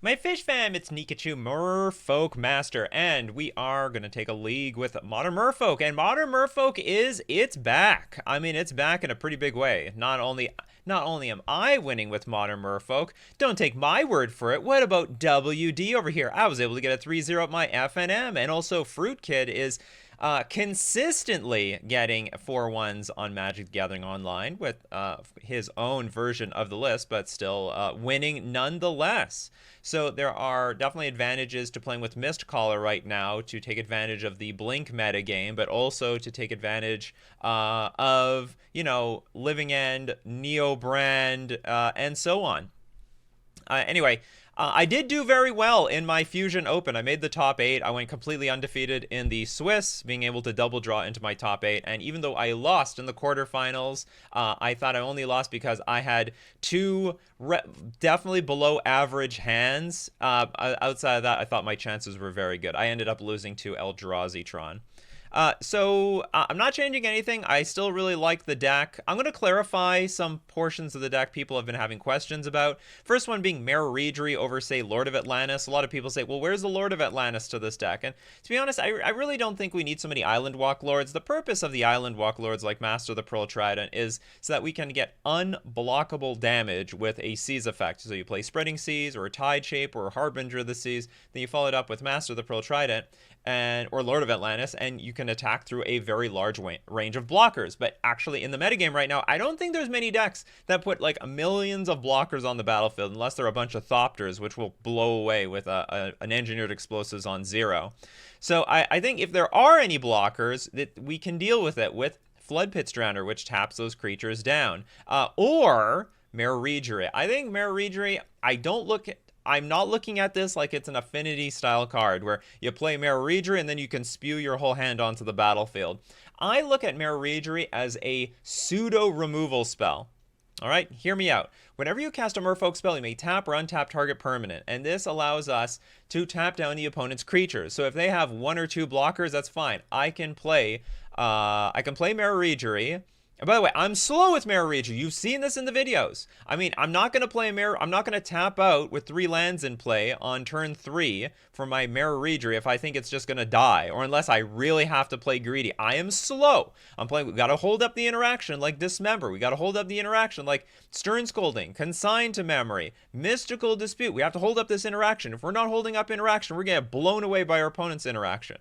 My fish fam, it's Nikachu, Merfolk Master, and we are going to take a league with Modern Merfolk, and Modern Merfolk it's back. I mean, it's back in a pretty big way. Not only am I winning with Modern Merfolk, don't take my word for it. What about WD over here? I was able to get a 3-0 at my FNM, and also Fruit Kid is consistently getting 4-1s on Magic the Gathering Online with his own version of the list, but still winning nonetheless. So there are definitely advantages to playing with Mistcaller right now to take advantage of the Blink meta game, but also to take advantage of, Living End, Neo Brand, and so on. Anyway, I did do very well in my Fusion Open. I made the top 8. I went completely undefeated in the Swiss, being able to double draw into my top 8. And even though I lost in the quarterfinals, I thought I only lost because I had two definitely below average hands. Outside of that, I thought my chances were very good. I ended up losing to Eldrazi Tron. I'm not changing anything. I still really like the deck. I'm going to clarify some portions of the deck people have been having questions about. First one being Maraudry over, say, Lord of Atlantis. A lot of people say, well, where's the Lord of Atlantis to this deck? And to be honest, I really don't think we need so many Island Walk Lords. The purpose of the Island Walk Lords like Master of the Pearl Trident is so that we can get unblockable damage with a Seas effect. So you play Spreading Seas or Tide Shape or Harbinger of the Seas, then you follow it up with Master of the Pearl Trident or Lord of Atlantis, and you can attack through a very large range of blockers. But actually, in the metagame right now, I don't think there's many decks that put like millions of blockers on the battlefield, unless they're a bunch of Thopters, which will blow away with an engineered explosives on 0. So I think if there are any blockers, that we can deal with it with Flood Pits Drowner, which taps those creatures down, or Maraudry. I think Maraudry, I'm not looking at this like it's an Affinity style card where you play Maraudry and then you can spew your whole hand onto the battlefield. I look at Maraudry as a pseudo removal spell. All right, hear me out. Whenever you cast a Merfolk spell, you may tap or untap target permanent, and this allows us to tap down the opponent's creatures. So if they have 1 or 2 blockers, that's fine. I can play Maraudry. And by the way, I'm slow with Maraudry. You've seen this in the videos. I mean, I'm not going to tap out with 3 lands in play on turn 3 for my Maraudry if I think it's just going to die, or unless I really have to play greedy. I am slow. We got to hold up the interaction like Dismember. We got to hold up the interaction like Stern Scolding, Consign to Memory, Mystical Dispute. We have to hold up this interaction. If we're not holding up interaction, we're going to get blown away by our opponent's interaction.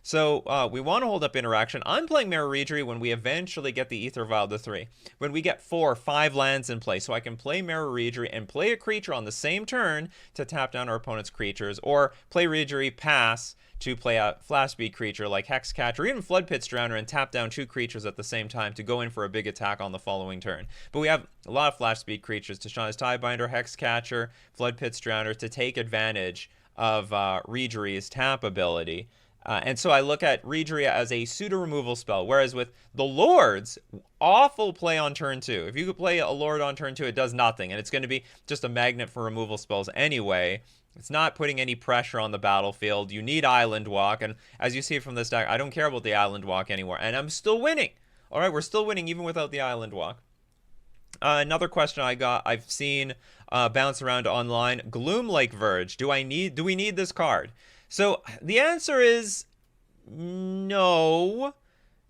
So we want to hold up interaction. I'm playing Maraudry when we eventually get the Aether Vial to 3. When we get 4 or 5 lands in play. So I can play Maraudry and play a creature on the same turn to tap down our opponent's creatures. Or play Maraudry, pass to play a flash speed creature like Hexcatcher or even Flood Pits Drowner and tap down 2 creatures at the same time to go in for a big attack on the following turn. But we have a lot of flash speed creatures. Tishana's Tidebinder, Hexcatcher, Flood Pits Drowner to take advantage of Maraudry's tap ability. And so I look at Maraudry as a pseudo removal spell, whereas with the Lords, awful play on turn 2. If you could play a Lord on turn 2, it does nothing, and it's going to be just a magnet for removal spells anyway. It's not putting any pressure on the battlefield. You need Island Walk, and as you see from this deck, I don't care about the Island Walk anymore, and I'm still winning. All right, we're still winning even without the Island Walk. Another question I've seen bounce around online: Gloom Lake Verge. Do we need this card? So the answer is no.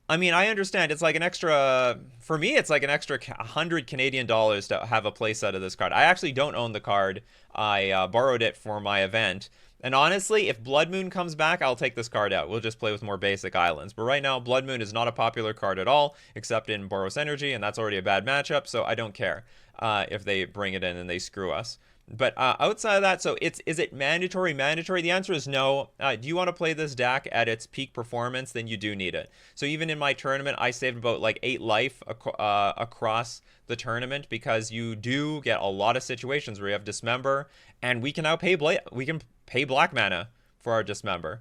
I mean, I understand it's like an extra, for me, it's like an extra 100 Canadian dollars to have a playset of this card. I actually don't own the card. I borrowed it for my event. And honestly, if Blood Moon comes back, I'll take this card out. We'll just play with more basic islands. But right now, Blood Moon is not a popular card at all, except in Boros Energy, and that's already a bad matchup, so I don't care if they bring it in and they screw us. But outside of that, so is it mandatory? The answer is no. Do you want to play this deck at its peak performance? Then you do need it. So even in my tournament, I saved about like 8 life across the tournament, because you do get a lot of situations where you have Dismember, and we can now pay black mana for our Dismember,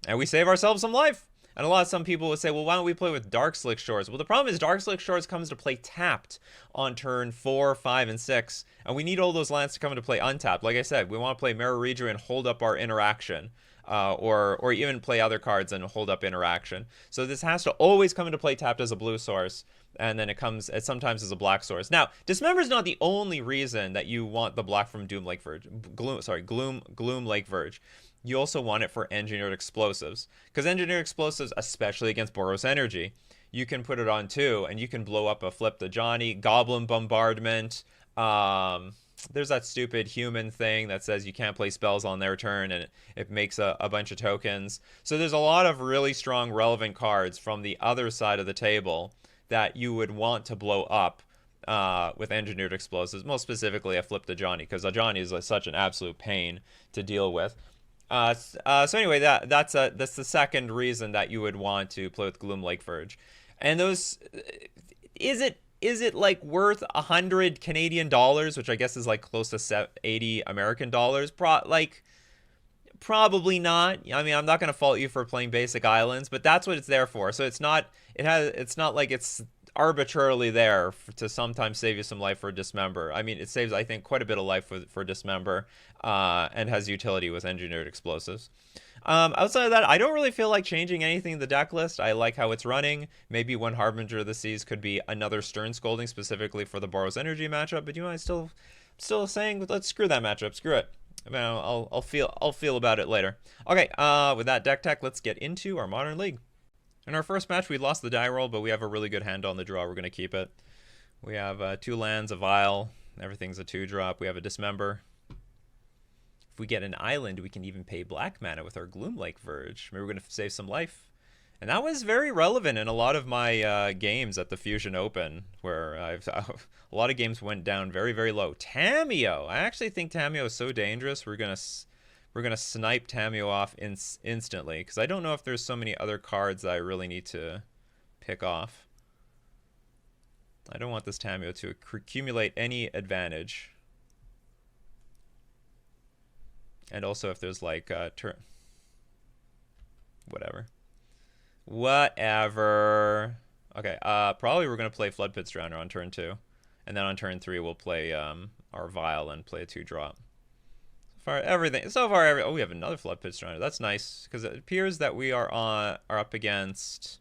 and we save ourselves some life. And some people would say, well, why don't we play with Darkslick Shores? Well, the problem is Darkslick Shores comes to play tapped on turn 4, 5, and 6. And we need all those lands to come into play untapped. Like I said, we want to play Maraudry and hold up our interaction. Or even play other cards and hold up interaction. So this has to always come into play tapped as a blue source. And then it sometimes is a black source. Now, Dismember is not the only reason that you want the black from Doom Lake Verge. Gloom Lake Verge. You also want it for Engineered Explosives. Because Engineered Explosives, especially against Boros Energy, you can put it on too, and you can blow up a Flip the Johnny, Goblin Bombardment. There's that stupid human thing that says you can't play spells on their turn, and it makes a bunch of tokens. So there's a lot of really strong relevant cards from the other side of the table that you would want to blow up with Engineered Explosives, most specifically a Flip the Johnny, because a Johnny is such an absolute pain to deal with. So anyway, that's the second reason that you would want to play with Gloom Lake Verge. And those, is it like worth 100 Canadian dollars, which I guess is like close to 80 American dollars? Probably not. I mean, I'm not gonna fault you for playing basic islands, but that's what it's there for. So it's not like it's arbitrarily there to sometimes save you some life for Dismember. I mean, it saves, I think, quite a bit of life for Dismember, and has utility with Engineered Explosives. Outside of that, I don't really feel like changing anything in the deck list. I like how it's running. Maybe one Harbinger of the Seas could be another Stern Scolding specifically for the Boros Energy matchup, but I'm still saying let's screw that matchup. Screw it. I mean, I'll feel about it later. Okay, with that deck tech, let's get into our Modern League. In our first match, we lost the die roll, but we have a really good hand on the draw. We're going to keep it. We have 2 lands, a Vial. Everything's a 2-drop. We have a Dismember. If we get an island, we can even pay black mana with our Gloom Lake Verge. Maybe we're going to save some life. And that was very relevant in a lot of my games at the Fusion Open, where a lot of games went down very, very low. Tamiyo! I actually think Tamiyo is so dangerous. We're gonna snipe Tamiyo off instantly, because I don't know if there's so many other cards that I really need to pick off. I don't want this Tamiyo to accumulate any advantage. And also if there's like whatever. Okay, probably we're gonna play Flood Pits Drowner on turn 2, and then on turn 3 we'll play our Vial and play a 2-drop. Oh, we have another Flood Pits Drowner. That's nice, because it appears that we are up against,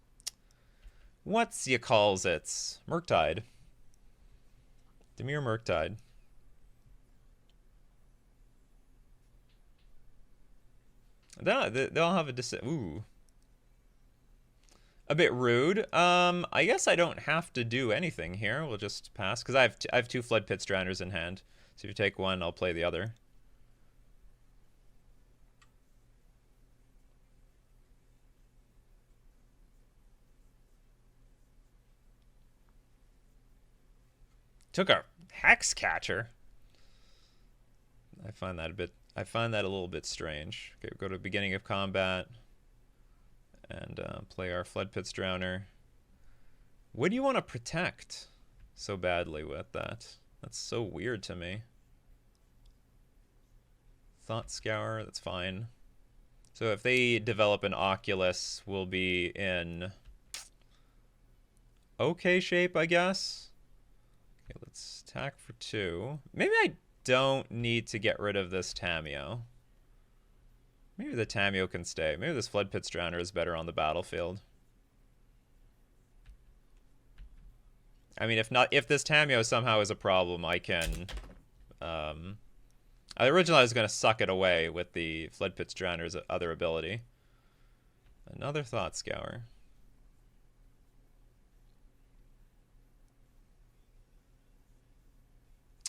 what's you calls it, Murktide. Dimir Murktide. They'll have ooh. A bit rude. I guess I don't have to do anything here. We'll just pass, because I have 2 Flood Pits Drowners in hand. So if you take one, I'll play the other. Took a Hex Catcher. I find that a little bit strange. Okay, we'll go to the beginning of combat and play our Flood Pits Drowner. What do you want to protect so badly with that? That's so weird to me. Thought Scour, that's fine. So if they develop an Oculus, we'll be in okay shape, I guess. Okay, let's attack for 2. Maybe I don't need to get rid of this Tamiyo. Maybe the Tamiyo can stay. Maybe this Flood Pits Drowner is better on the battlefield. I mean, if this Tamiyo somehow is a problem, I can... Originally I was going to suck it away with the Flood Pits Drowner's other ability. Another Thought Scour.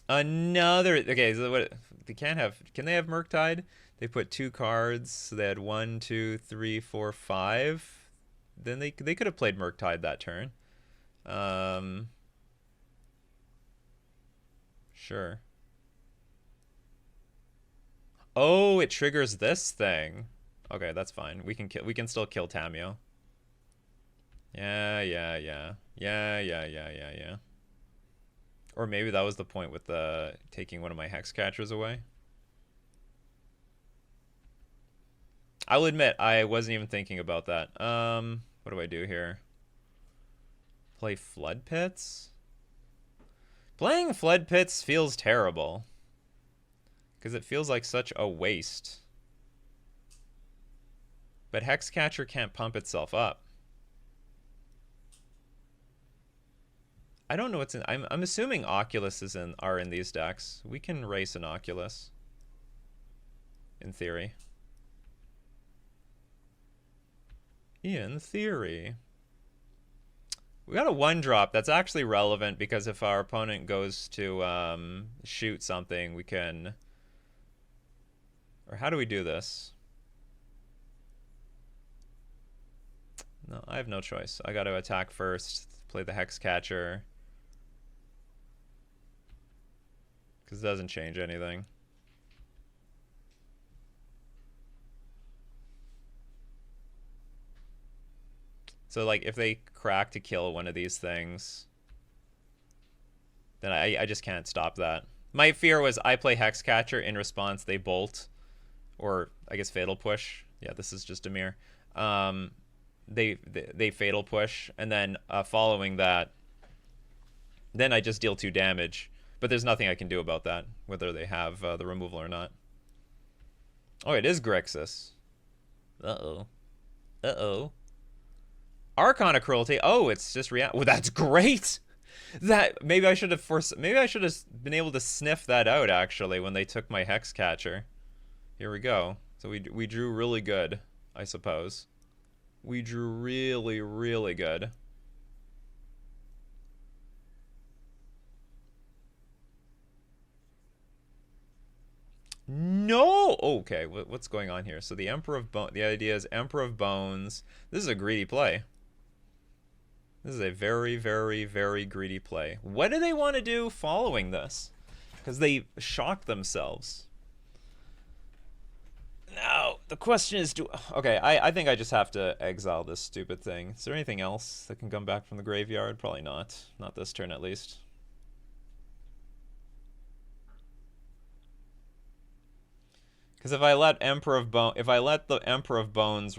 Another... Okay, so what... They can't have... Can they have Murktide? They put 2 cards. So they had 1, 2, 3, 4, 5. Then they could have played Murktide that turn. Sure. Oh, it triggers this thing. Okay, that's fine. We can still kill Tamiyo. Yeah. Or maybe that was the point with the taking one of my Hex Catchers away. I'll admit, I wasn't even thinking about that. What do I do here? Play Flood Pits? Playing Flood Pits feels terrible. Because it feels like such a waste. But Hexcatcher can't pump itself up. I don't know what's in. I'm assuming Oculus are in these decks. We can race an Oculus. In theory. In theory. We got a 1-drop that's actually relevant because if our opponent goes to shoot something, we can... Or how do we do this? No, I have no choice. I got to attack first, play the Hexcatcher. Because it doesn't change anything. So, like, if they crack to kill one of these things, then I just can't stop that. My fear was I play Hexcatcher, in response they bolt. Or, I guess, Fatal Push. Yeah, this is just a mirror. They Fatal Push, and then following that, then I just deal 2 damage. But there's nothing I can do about that, whether they have the removal or not. Oh, it is Grixis. Uh-oh. Uh-oh. Archon of Cruelty. Oh, it's just well, that's great. That maybe I should have been able to sniff that out actually when they took my Hexcatcher. Here we go. So we drew really good, I suppose. We drew really, really good. No. Okay, what's going on here? So the Emperor of Bones. The idea is Emperor of Bones. This is a greedy play. This is a very, very, very greedy play. What do they want to do following this? Because they shocked themselves. Now, the question is, okay, I think I just have to exile this stupid thing. Is there anything else that can come back from the graveyard? Probably not. Not this turn, at least. Because if I let the Emperor of Bones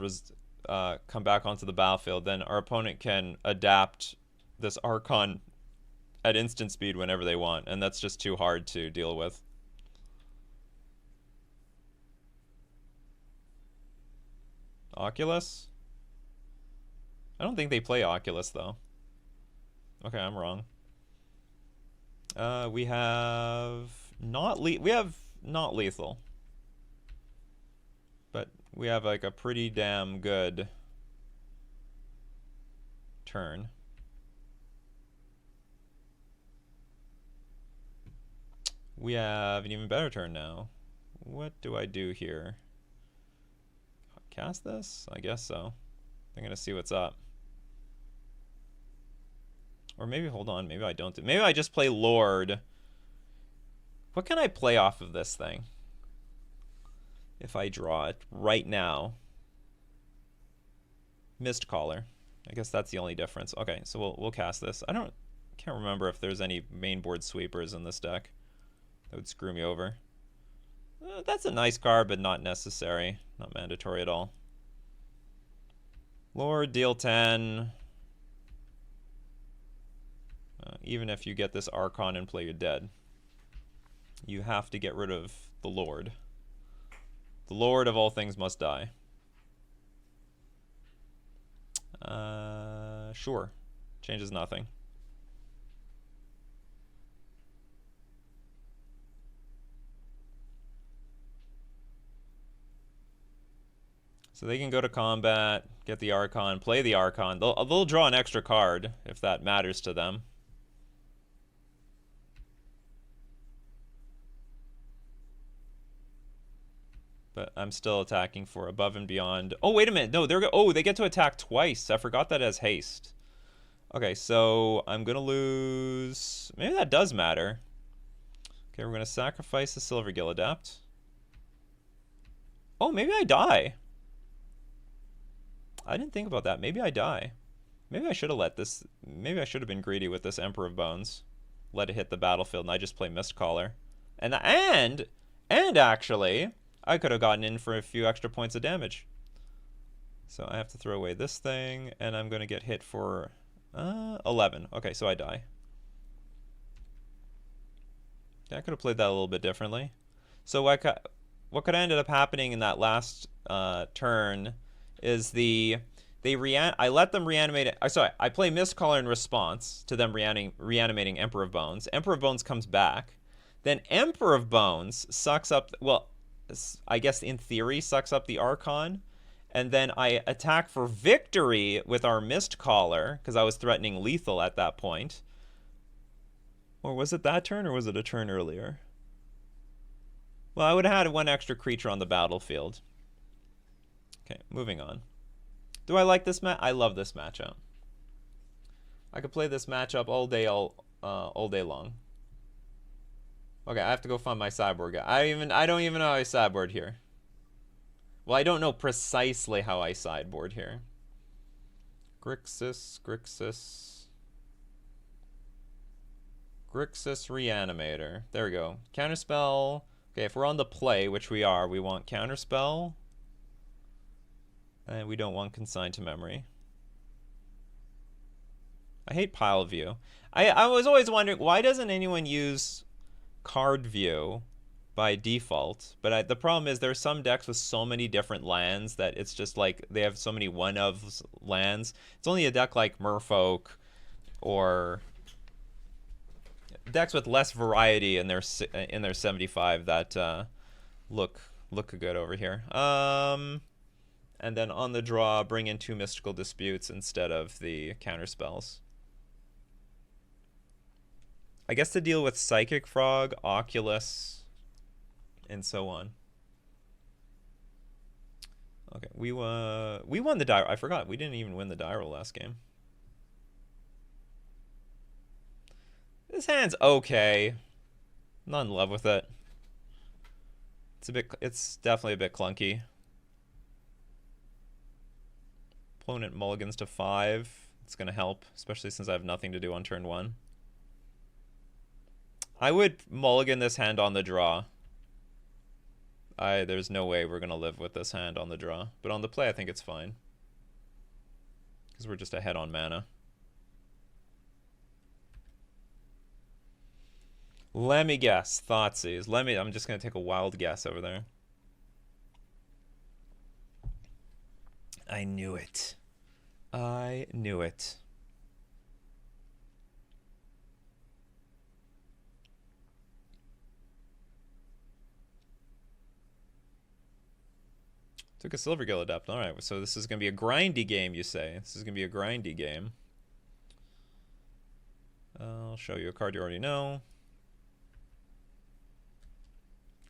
come back onto the battlefield, then our opponent can adapt this Archon at instant speed whenever they want, and that's just too hard to deal with. Oculus? I don't think they play Oculus, though. Okay, I'm wrong. We have not lethal. But we have like a pretty damn good turn. We have an even better turn now. What do I do here? Cast this? I guess so. I'm gonna see what's up. Or maybe, hold on, maybe I don't do. Maybe I just play Lord. What can I play off of this thing? If I draw it right now. Mist Caller. I guess that's the only difference. Okay, so we'll cast this. Can't remember if there's any main board sweepers in this deck. That would screw me over. That's a nice card, but not necessary. Not mandatory at all. Lord, deal 10. Even if you get this Archon in play, you're dead. You have to get rid of the Lord. The Lord of all things must die. Sure. Changes nothing. So they can go to combat, get the Archon, play the Archon. They'll draw an extra card if that matters to them. But I'm still attacking for above and beyond. Oh, wait a minute. No, they get to attack twice. I forgot that as haste. Okay, so I'm going to lose... Maybe that does matter. Okay, we're going to sacrifice the Silver Gill-Adept. Oh, maybe I die. I didn't think about that. Maybe I die. Maybe I should have let this... Maybe I should have been greedy with this Emperor of Bones. Let it hit the battlefield, and I just play Mistcaller. And actually... I could have gotten in for a few extra points of damage. So I have to throw away this thing, and I'm going to get hit for 11. Okay, so I die. Yeah, I could have played that a little bit differently. So what could have ended up happening in that last turn is the I let them reanimate it. Sorry, I play Mistcaller in response to them reanimating Emperor of Bones. Emperor of Bones comes back. Then Emperor of Bones sucks up, well, I guess in theory sucks up the Archon. And then I attack for victory with our Mistcaller, because I was threatening lethal at that point. Or was it that turn, or was it a turn earlier? Well, I would have had one extra creature on the battlefield. Okay, moving on. Do I like this match? I love this matchup. I could play this matchup all day long. Okay, I have to go find my sideboard guy. I don't even know how I sideboard here. Well, I don't know precisely how I sideboard here. Grixis Reanimator. There we go. Counterspell. Okay, if we're on the play, which we are, we want Counterspell. And we don't want Consign to Memory. I hate Pile View. I was always wondering, why doesn't anyone use Card View by default? But the problem is there's some decks with so many different lands that it's just like they have so many one-of lands. It's only a deck like Merfolk or decks with less variety in their 75 that look good over here. And then on the draw, bring in 2 Mystical Disputes instead of the counterspells. I guess to deal with Psychic Frog, Oculus, and so on. Okay, we won the die. I forgot, we didn't even win the die roll last game. This hand's okay. I'm not in love with it. It's definitely a bit clunky. Opponent mulligans to 5. It's going to help, especially since I have nothing to do on turn 1. I would mulligan this hand on the draw. There's no way we're going to live with this hand on the draw. But on the play, I think it's fine. Because we're just ahead on mana. Let me guess. Thoughtseize. I'm just going to take a wild guess over there. I knew it. I knew it. Took a Silvergill Adept. Alright, so this is going to be a grindy game, you say. This is going to be a grindy game. I'll show you a card you already know.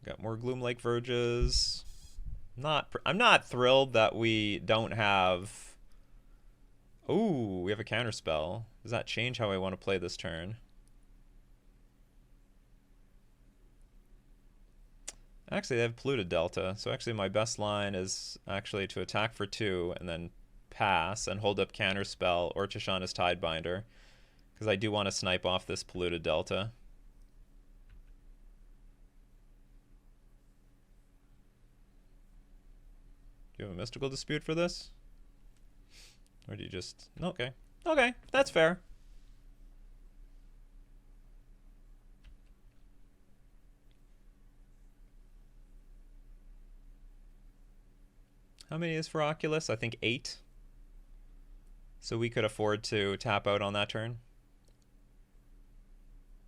Got more Gloomlake Verges. I'm not thrilled that we don't have... Ooh, we have a counterspell. Does that change how I want to play this turn? Actually, they have Polluted Delta. So actually my best line is actually to attack for 2 and then pass and hold up counterspell or Tishana's Tidebinder. Because I do want to snipe off this Polluted Delta. Do you have a Mystical Dispute for this? Or do you just... Okay. Okay, that's fair. How many is for Oculus? I think 8. So we could afford to tap out on that turn.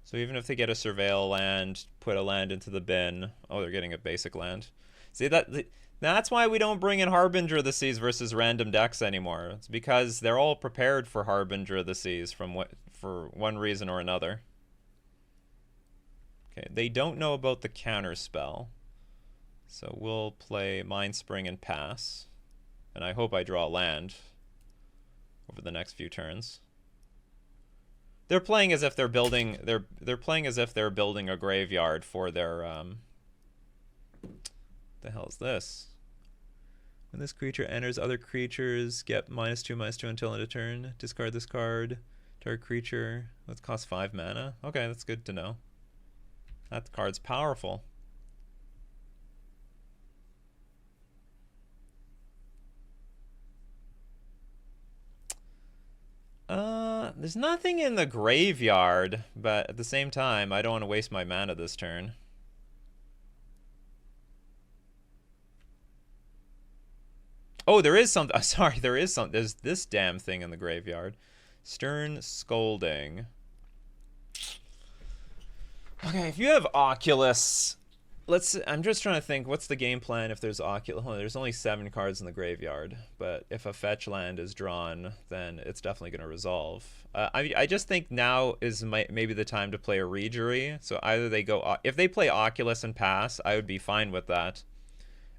So even if they get a Surveil land, put a land into the bin... Oh, they're getting a basic land. See, that's why we don't bring in Harbinger of the Seas versus random decks anymore. It's because they're all prepared for Harbinger of the Seas for one reason or another. Okay, they don't know about the counterspell. So we'll play Mind Spring and pass. And I hope I draw land over the next few turns. They're playing as if they're building they're playing as if they're building a graveyard for their the hell is this? When this creature enters, other creatures get -2/-2 until end of turn. Discard this card. Target creature. That costs 5 mana. Okay, that's good to know. That card's powerful. There's nothing in the graveyard, but at the same time, I don't want to waste my mana this turn. Oh, there is some. Sorry, there is some. There's this damn thing in the graveyard. Stern Scolding. Okay, if you have Oculus, I'm just trying to think. What's the game plan if there's Oculus? Oh, there's only 7 cards in the graveyard, but if a fetch land is drawn, then it's definitely going to resolve. I just think now is maybe the time to play a Regery. So either they go if they play Oculus and pass, I would be fine with that,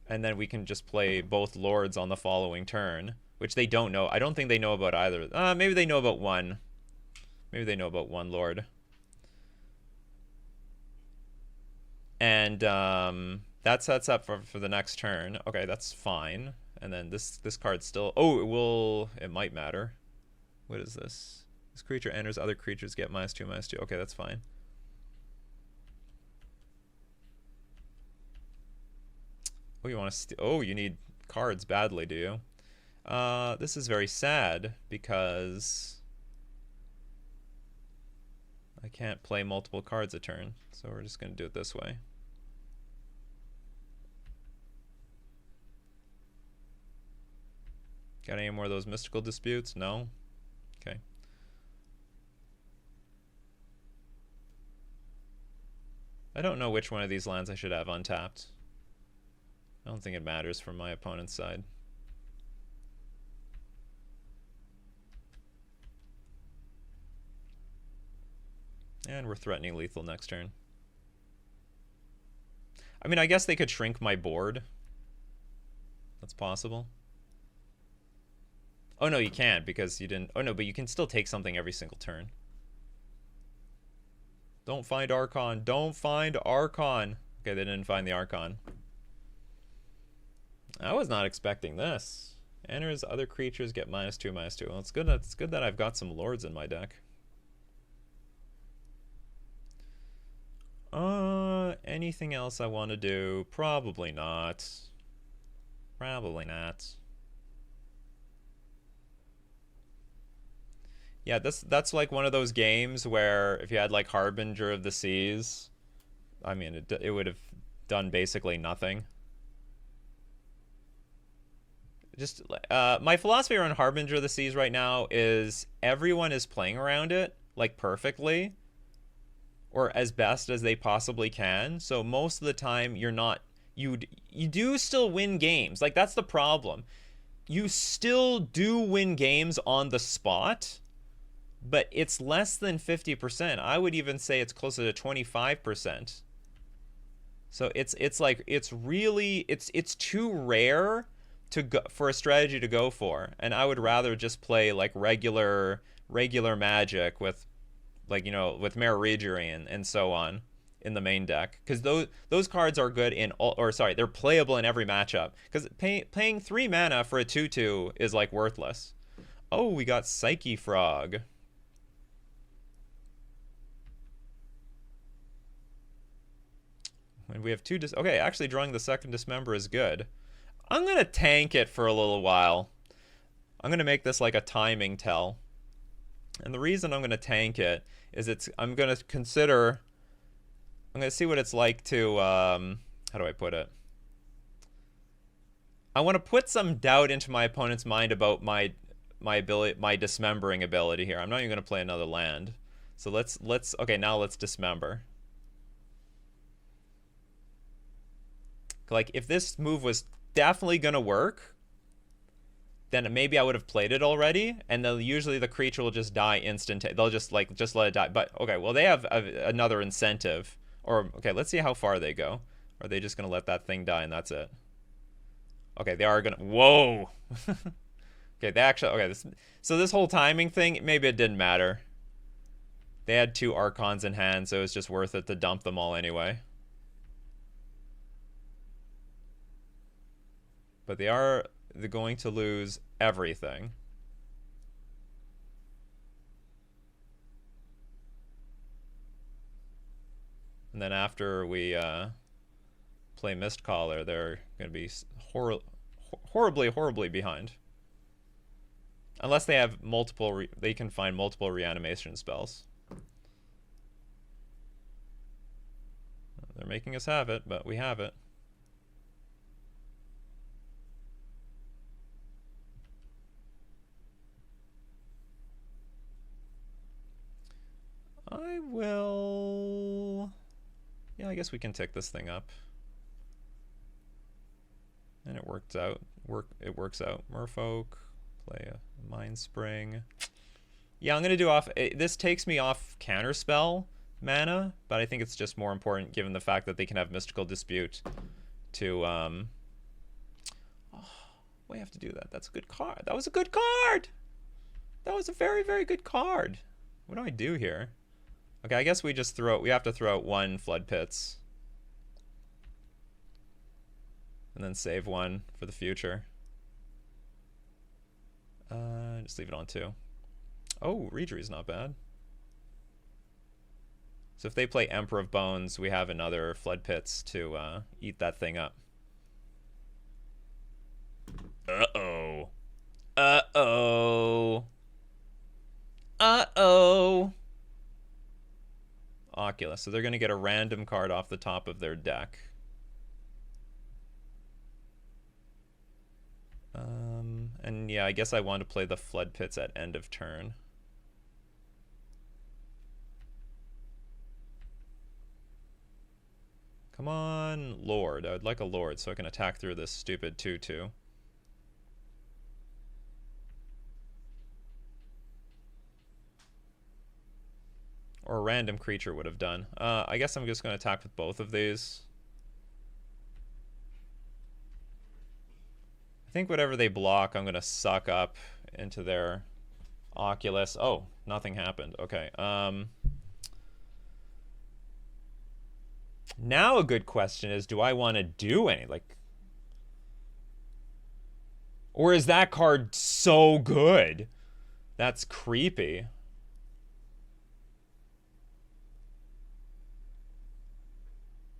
and then we can just play both Lords on the following turn, which they don't know. I don't think they know about either. Maybe they know about one. Maybe they know about one Lord. And that sets up for the next turn. Okay, that's fine. And then this card still... Oh, it might matter. What is this? This creature enters, other creatures get -2/-2. Okay, that's fine. Oh, you want to... Oh, you need cards badly, do you? This is very sad because I can't play multiple cards a turn. So we're just going to do it this way. Got any more of those mystical disputes? No? Okay. I don't know which one of these lands I should have untapped. I don't think it matters from my opponent's side. And we're threatening lethal next turn. I mean, I guess they could shrink my board. That's possible. Oh, no, you can't because you didn't... Oh, no, but you can still take something every single turn. Don't find Archon. Don't find Archon. Okay, they didn't find the Archon. I was not expecting this. Enters, other creatures get -2/-2. Well, it's good that I've got some Lords in my deck. Anything else I want to do? Probably not. Probably not. Yeah, that's like one of those games where if you had like Harbinger of the Seas, I mean, it would have done basically nothing. Just my philosophy around Harbinger of the Seas right now is everyone is playing around it like perfectly, or as best as they possibly can. So most of the time you do still win games. Like that's the problem. You still do win games on the spot, but it's less than 50%. I would even say it's closer to 25%. So it's like it's too rare to go for a strategy to go for, and I would rather just play like regular Magic with, like, you know, with Mare Regery and so on in the main deck, because those cards are good in all, or sorry, they're playable in every matchup. Because paying 3 mana for a 2/2 is like worthless. Oh, we got Psyche Frog. And we have 2 okay, actually drawing the second Dismember is good. I'm gonna tank it for a little while. I'm gonna make this like a timing tell. And the reason I'm gonna tank it is I'm gonna see what it's like to how do I put it? I want to put some doubt into my opponent's mind about my dismembering ability here. I'm not even gonna play another land. So okay, now let's dismember. Like if this move was definitely gonna work, then maybe I would have played it already, and then usually the creature will just die they'll just let it die. But okay, well, they have another incentive. Or okay, let's see how far they go. Are they just gonna let that thing die and that's it? Okay, they are gonna... Whoa! Okay, they actually... Okay, so this whole timing thing, maybe it didn't matter. They had 2 Archons in hand, so it was just worth it to dump them all anyway. But they're going to lose everything. And then after we play Mistcaller, they're going to be horribly behind. Unless they have they can find multiple reanimation spells. They're making us have it, but we have it. I will... Yeah, I guess we can tick this thing up. And it works out. It works out. Merfolk, play a Mind Spring. Yeah, I'm gonna do off... This takes me off Counterspell mana, but I think it's just more important given the fact that they can have Mystical Dispute to... Oh, we have to do that. That's a good card. That was a good card! That was a very, very good card. What do I do here? Okay, I guess we just throw... We have to throw out one Flood Pits. And then save one for the future. Just leave it on 2. Oh, Reedry's not bad. So if they play Emperor of Bones, we have another Flood Pits to eat that thing up. Uh-oh. Uh-oh. Uh-oh. Oculus. So they're going to get a random card off the top of their deck. And yeah, I guess I want to play the Flood Pits at end of turn. Come on, Lord. I would like a Lord so I can attack through this stupid 2/2. Or a random creature would have done. I guess I'm just going to attack with both of these. I think whatever they block, I'm going to suck up into their Oculus. Oh, nothing happened. Okay. Now a good question is, do I want to do any? Like, or is that card so good? That's creepy.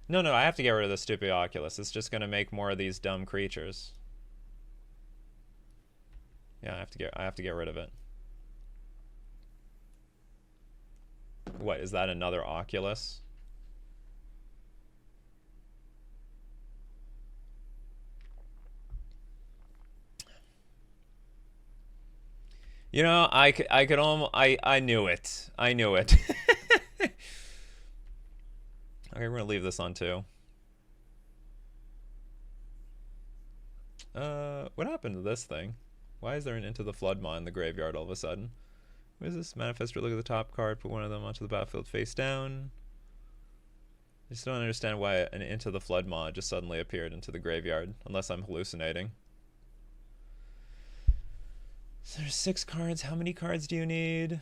No, I have to get rid of the stupid Oculus. It's just going to make more of these dumb creatures. Yeah, I have to get rid of it. What, is that another Oculus? You know, I could almost... I knew it. I knew it. Okay, we're going to leave this on 2. What happened to this thing? Why is there an Into the Flood Maw in the graveyard all of a sudden? What is this? Manifest, look at the top card, put one of them onto the battlefield face down. I just don't understand why an Into the Flood Maw just suddenly appeared into the graveyard, unless I'm hallucinating. So there's 6 cards. How many cards do you need?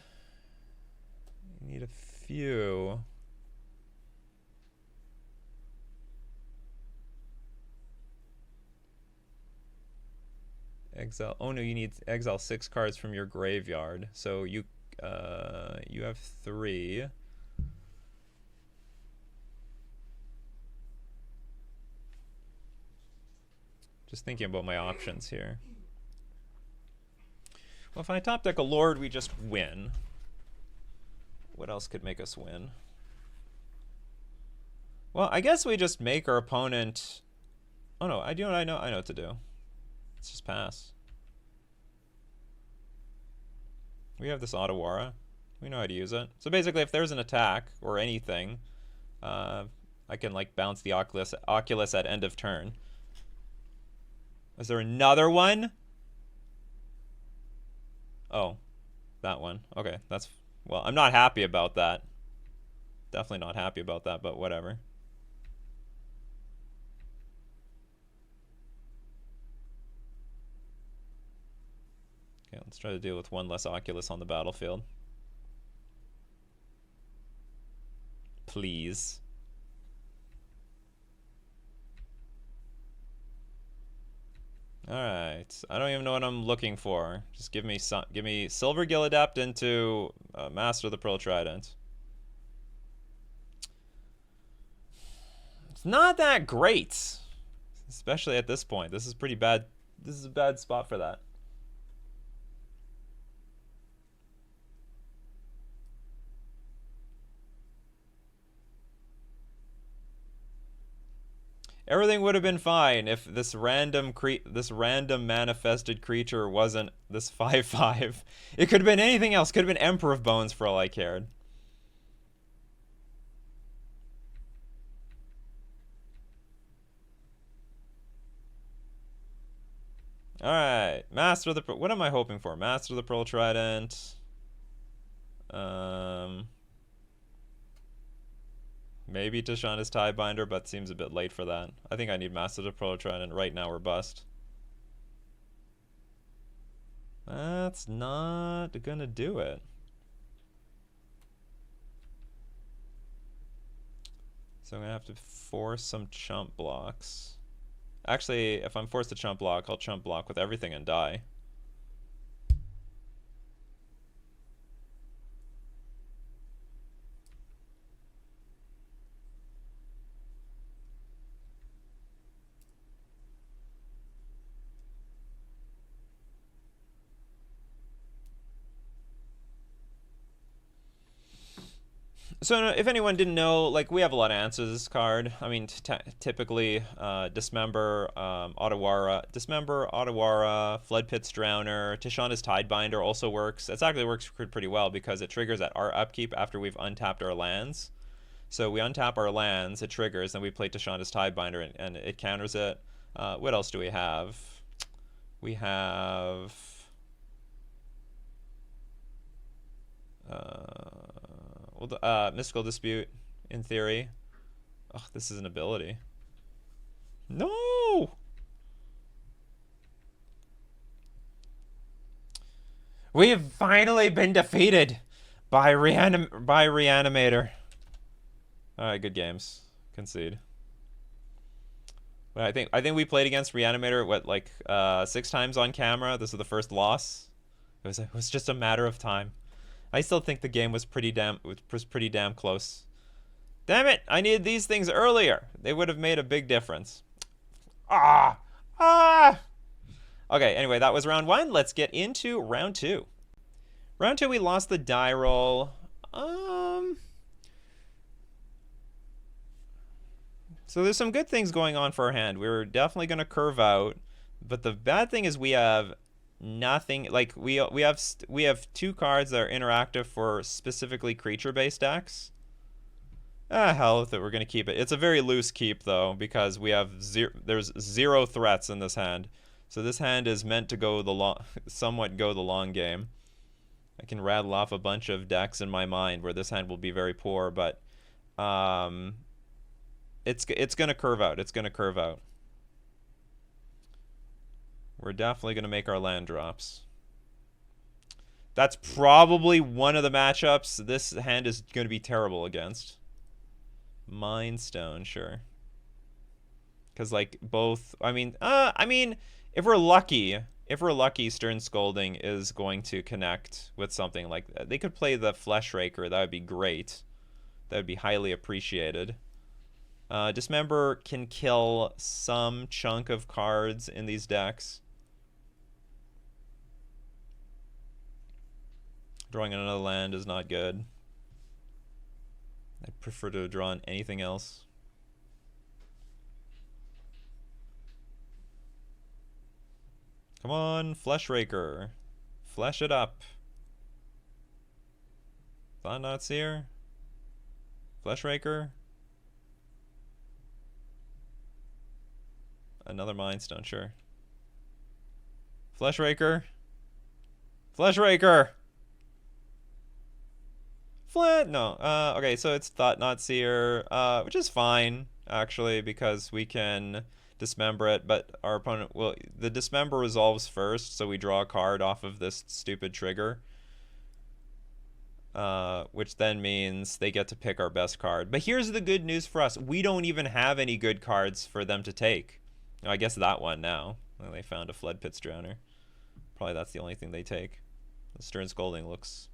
You need a few. Exile. Oh no, you need exile 6 cards from your graveyard. So you have 3. Just thinking about my options here. Well, if I top deck a Lord, we just win. What else could make us win? Well, I guess we just make our opponent... Oh no, I know what to do. Let's just pass. We have this Otawara. We know how to use it. So basically, if there's an attack or anything, I can like bounce the Oculus at end of turn. Is there another one? Oh, that one. Okay, that's... Well, I'm not happy about that. Definitely not happy about that, but whatever. Okay, let's try to deal with one less Oculus on the battlefield. Please. Alright, I don't even know what I'm looking for. Just give me Silver Gill Adept into Master of the Pearl Trident. It's not that great. Especially at this point. This is pretty bad. This is a bad spot for that. Everything would have been fine if this random manifested creature wasn't this 5/5. It could have been anything else. Could have been Emperor of Bones for all I cared. Alright. Master of the... What am I hoping for? Master of the Pearl Trident. Maybe Tashanda's Tiebinder, but seems a bit late for that. I think I need Master of the Pearl Trident right now or bust. That's not gonna do it. So I'm gonna have to force some chump blocks. Actually, if I'm forced to chump block, I'll chump block with everything and die. So if anyone didn't know, like, we have a lot of answers to this card. I mean, typically, Dismember, Otawara, Floodpit's Drowner, Tashanda's Tidebinder also works. It actually works pretty well because it triggers at our upkeep after we've untapped our lands. So we untap our lands, it triggers, then we play Tashanda's Tidebinder and it counters it. What else do we have? We have... Mystical Dispute, in theory. Ugh, this is an ability. No! We have finally been defeated by Reanimator. Alright, good games. Concede. But I think we played against Reanimator, what, like, 6 times on camera? This is the first loss. It was just a matter of time. I still think the game was pretty damn close. Damn it! I needed these things earlier. They would have made a big difference. Ah! Okay, anyway, that was round 1. Let's get into round 2. Round 2, we lost the die roll. So there's some good things going on for our hand. We were definitely going to curve out, but the bad thing is we have nothing. Like we have 2 cards that are interactive for specifically creature-based decks. Hell with it. We're gonna keep it. It's a very loose keep though because we have there's 0 threats in this hand. So this hand is meant to go somewhat go the long game. I can rattle off a bunch of decks in my mind where this hand will be very poor, but it's gonna curve out. It's gonna curve out. We're definitely going to make our land drops. That's probably one of the matchups this hand is going to be terrible against. Mind Stone, sure. Because, like, both... I mean, if we're lucky, Stern Scolding is going to connect with something like that. They could play the Flesh Raker. That would be great. That would be highly appreciated. Dismember can kill some chunk of cards in these decks. Drawing another land is not good. I prefer to draw on anything else. Come on, Flesh Raker. Flesh it up. Thought Seer. Flesh Raker. Another Mind Stone, sure. Flesh Raker. Flesh Raker! No. Okay, so it's Thought Seer, which is fine, actually, because we can dismember it, but our opponent will... The dismember resolves first, so we draw a card off of this stupid trigger. Which then means they get to pick our best card. But here's the good news for us. We don't even have any good cards for them to take. I guess that one now. Well, they found a Floodpit's Drowner. Probably that's the only thing they take. The Stern Scolding looks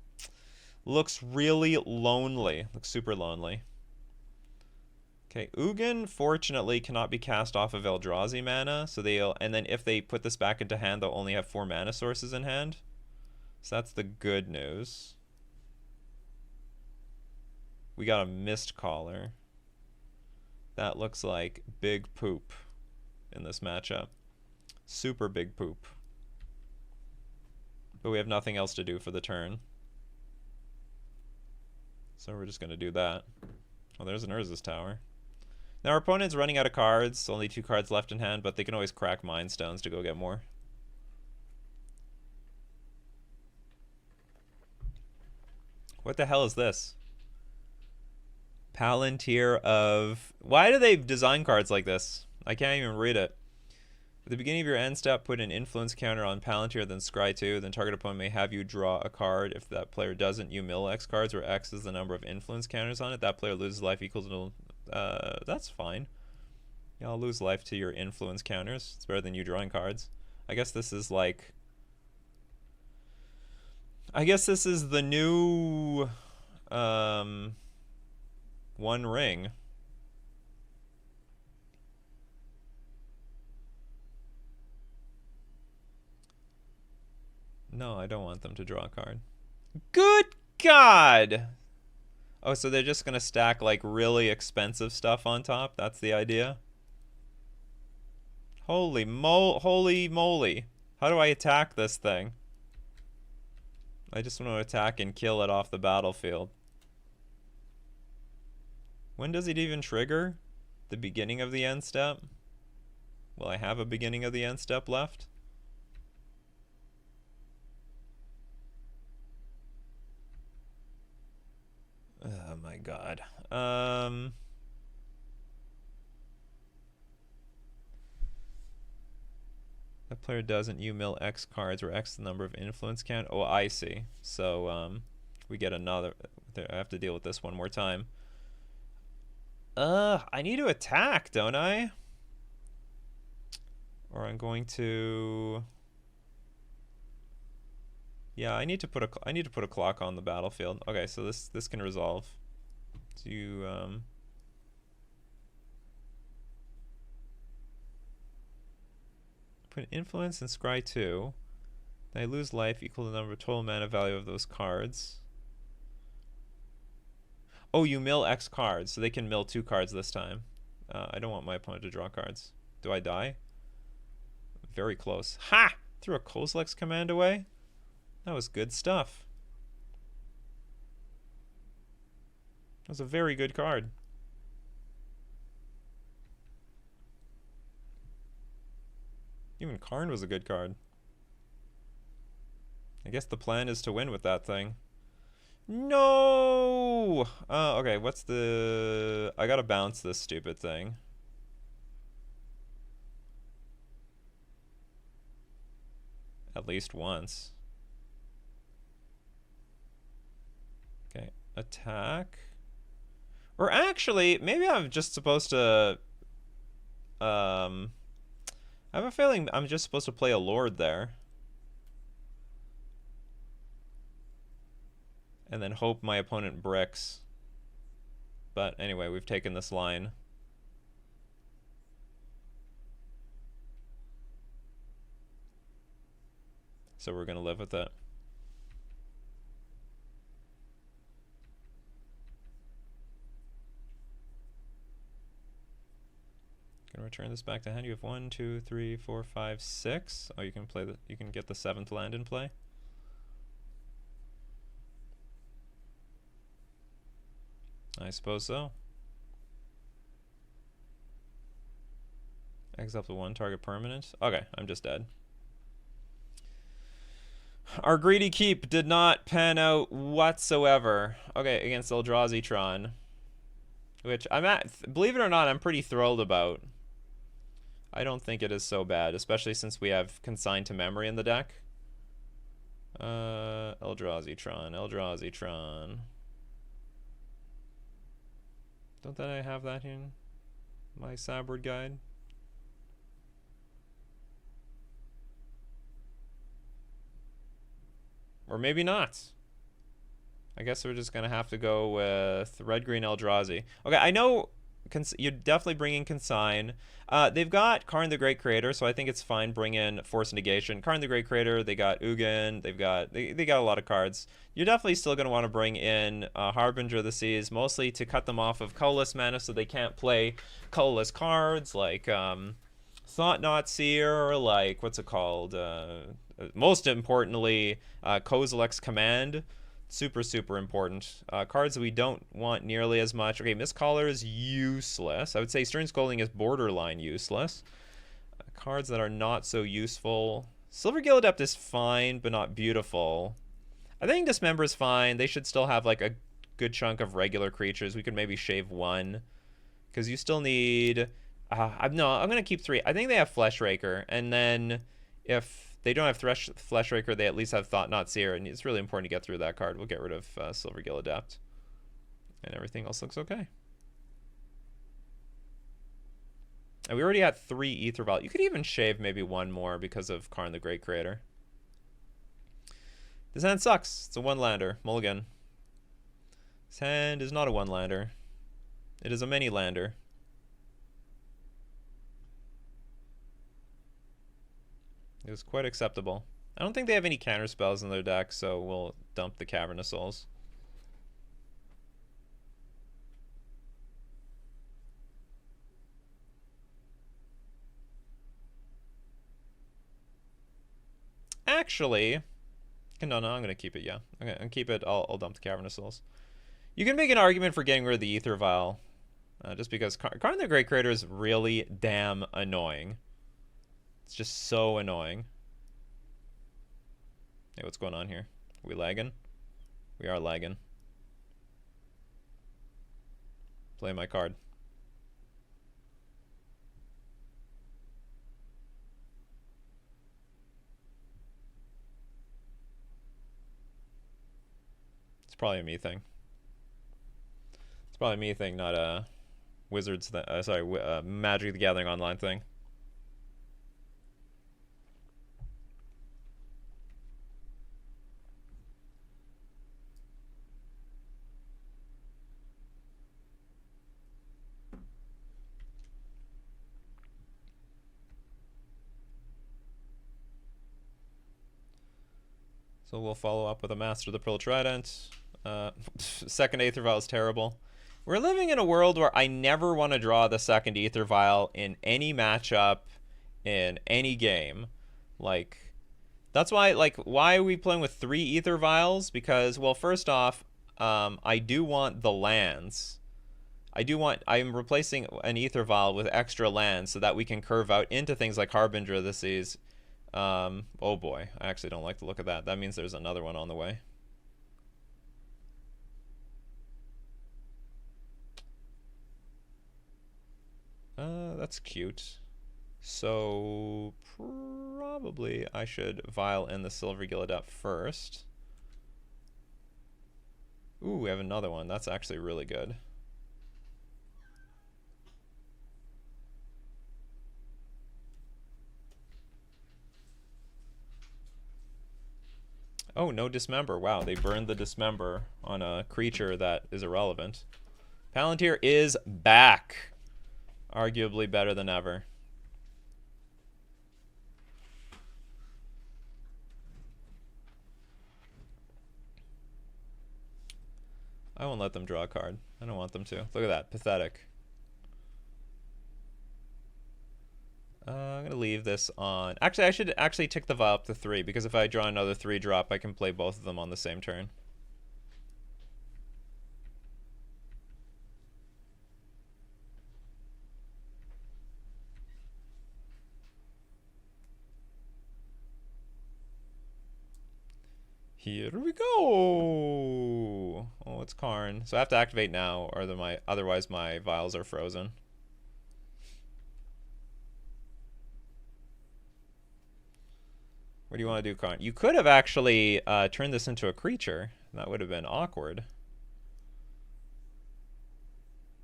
really lonely. Looks super lonely. Okay, Ugin fortunately cannot be cast off of Eldrazi mana, so and then if they put this back into hand, they'll only have 4 mana sources in hand. So that's the good news. We got a Mist Caller. That looks like big poop in this matchup. Super big poop. But we have nothing else to do for the turn. So we're just going to do that. Oh, there's an Urza's Tower. Now our opponent's running out of cards. Only 2 cards left in hand, but they can always crack Mind Stones to go get more. What the hell is this? Palantir of... Why do they design cards like this? I can't even read it. At the beginning of your end step, put an influence counter on Palantir, then scry 2. Then target opponent may have you draw a card. If that player doesn't, you mill X cards, where X is the number of influence counters on it. That player loses life equals to... that's fine. Yeah, I'll lose life to your influence counters. It's better than you drawing cards. I guess this is like... I guess this is the new... One Ring. No, I don't want them to draw a card. Good God! Oh, so they're just gonna stack like really expensive stuff on top? That's the idea? Holy moly. How do I attack this thing? I just want to attack and kill it off the battlefield. When does it even trigger? The beginning of the end step? Will I have a beginning of the end step left? Oh my god. That player doesn't, you mill X cards, where X is the number of influence count. Oh, I see. So we get another. I have to deal with this one more time. I need to attack, don't I? Or I'm going to... Yeah, I need to put a clock on the battlefield. Okay, so this can resolve. So you put influence and scry 2. Then I lose life equal to the number of total mana value of those cards. Oh, you mill X cards, so they can mill 2 cards this time. I don't want my opponent to draw cards. Do I die? Very close. Ha! Threw a Kozilek's command away. That was good stuff. That was a very good card. Even Karn was a good card. I guess the plan is to win with that thing. No! Okay, what's the... I gotta bounce this stupid thing. At least once. Okay, attack. Or actually, maybe I'm just supposed to... I have a feeling I'm just supposed to play a Lord there. And then hope my opponent bricks. But anyway, we've taken this line. So we're gonna live with it. Gonna return this back to hand. You have 1, 2, 3, 4, 5, 6. Oh, you can play you can get the 7th land in play. I suppose so. Exile to 1 target permanent. Okay, I'm just dead. Our greedy keep did not pan out whatsoever. Okay, against Eldrazi Tron. Which believe it or not, I'm pretty thrilled about. I don't think it is so bad, especially since we have Consigned to Memory in the deck. Eldrazi Tron. Don't that I have that in my sideboard guide? Or maybe not. I guess we're just gonna have to go with red-green Eldrazi. Okay, I know you're definitely bringing Consign. They've got Karn the Great Creator, so I think it's fine. Bring in Force Negation. Karn the Great Creator. They got Ugin. They got a lot of cards. You're definitely still gonna want to bring in Harbinger of the Seas, mostly to cut them off of colorless mana, so they can't play colorless cards like Thought Knot Seer, or like what's it called? Most importantly, Kozilek's Command. Super important. Cards that we don't want nearly as much. Okay, Mistcaller is useless. I would say Stern Scolding is borderline useless. Cards that are not so useful. Silver Gill Adept is fine, but not beautiful. I think Dismember is fine. They should still have like a good chunk of regular creatures. We could maybe shave one because you still need. No, I'm gonna keep three. I think they have Fleshraker, and then if they don't have Fleshraker, they at least have Thought Not Seer, and it's really important to get through that card. We'll get rid of Silvergill Adept, and everything else looks okay. And we already had 3 Ether Vial. You could even shave maybe one more because of Karn the Great Creator. This hand sucks. It's a one-lander. Mulligan. This hand is not a one-lander. It is a many-lander. It is quite acceptable. I don't think they have any counter spells in their deck, so we'll dump the Cavern of Souls. Actually, no, I'm going to keep it, yeah. Okay, I'll keep it. I'll dump the Cavern of Souls. You can make an argument for getting rid of the Ether Vial, just because Karn the Great Creator is really damn annoying. It's just so annoying. Hey, what's going on here? Are we lagging? We are lagging. Play my card. It's probably a me thing. It's probably a me thing, not a Wizards Magic the Gathering Online thing. So we'll follow up with a Master of the Pearl Trident. Second Aether Vial is terrible. We're living in a world where I never want to draw the second Aether Vial in any matchup, in any game. Like, that's why, like, why are we playing with 3 Aether Vials? Because, well, first off, I do want the lands. I'm replacing an Aether Vial with extra lands so that we can curve out into things like Harbinger of the Seas. Oh boy, I actually don't like the look of that. That means there's another one on the way. That's cute. So probably I should vial in the Silvergill Adept first. Ooh, we have another one. That's actually really good. Oh, no Dismember. Wow, they burned the Dismember on a creature that is irrelevant. Palantir is back. Arguably better than ever. I won't let them draw a card. I don't want them to. Look at that. Pathetic. I'm going to leave this on. Actually, I should actually tick the vial up to 3, because if I draw another 3-drop, I can play both of them on the same turn. Here we go. Oh, it's Karn. So I have to activate now, or otherwise my vials are frozen. What do you want to do, Karn? You could have actually turned this into a creature. That would have been awkward.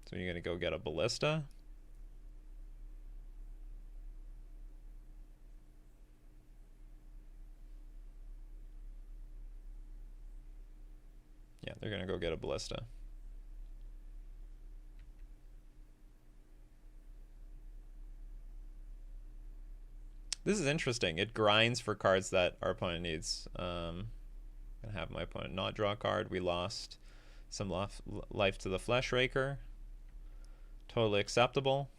So you're going to go get a Ballista? Yeah, they're going to go get a Ballista. This is interesting. It grinds for cards that our opponent needs. I'm going to have my opponent not draw a card. We lost some life to the Fleshraker. Totally acceptable.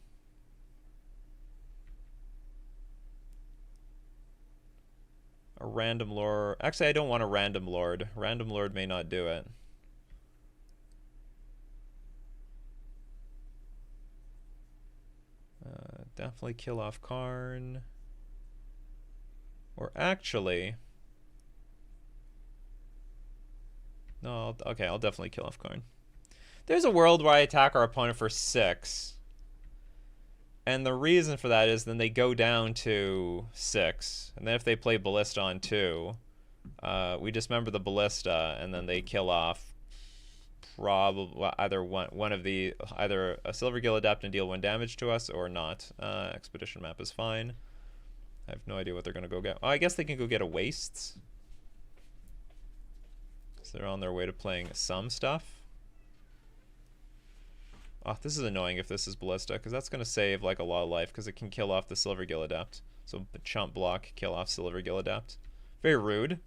A random lord. Actually, I don't want a random lord. Random lord may not do it. Definitely kill off Karn. Or actually, No, okay, I'll definitely kill off Karn. There's a world where I attack our opponent for 6. And the reason for that is then they go down to 6. And then if they play Ballista on 2, we dismember the Ballista, and then they kill off probably either either a Silver Gill Adept and deal 1 damage to us, or not. Expedition map is fine. I have no idea what they're going to go get. Oh, I guess they can go get a Wastes. So they're on their way to playing some stuff. Oh, this is annoying if this is Ballista, because that's going to save like a lot of life, because it can kill off the Silver Gill Adept. So chump block, kill off Silver Gill Adept. Very rude.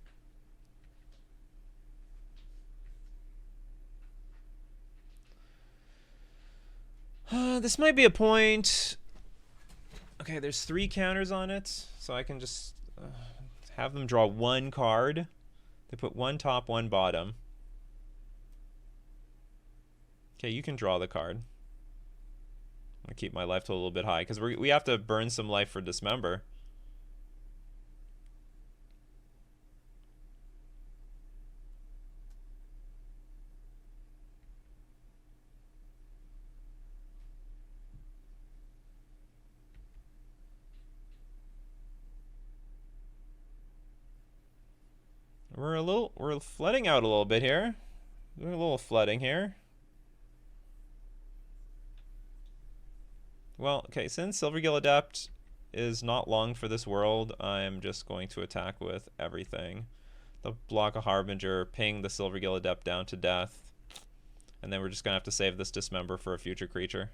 This might be a point. Okay, there's 3 counters on it, so I can just have them draw 1 card. They put 1 top, 1 bottom. Okay, you can draw the card. I'm gonna keep my life total a little bit high, because we have to burn some life for Dismember. We're flooding out a little bit here. Doing a little flooding here. Well, okay, since Silver Gill Adept is not long for this world, I'm just going to attack with everything. They'll block a Harbinger, ping the Silver Gill Adept down to death, and then we're just going to have to save this Dismember for a future creature.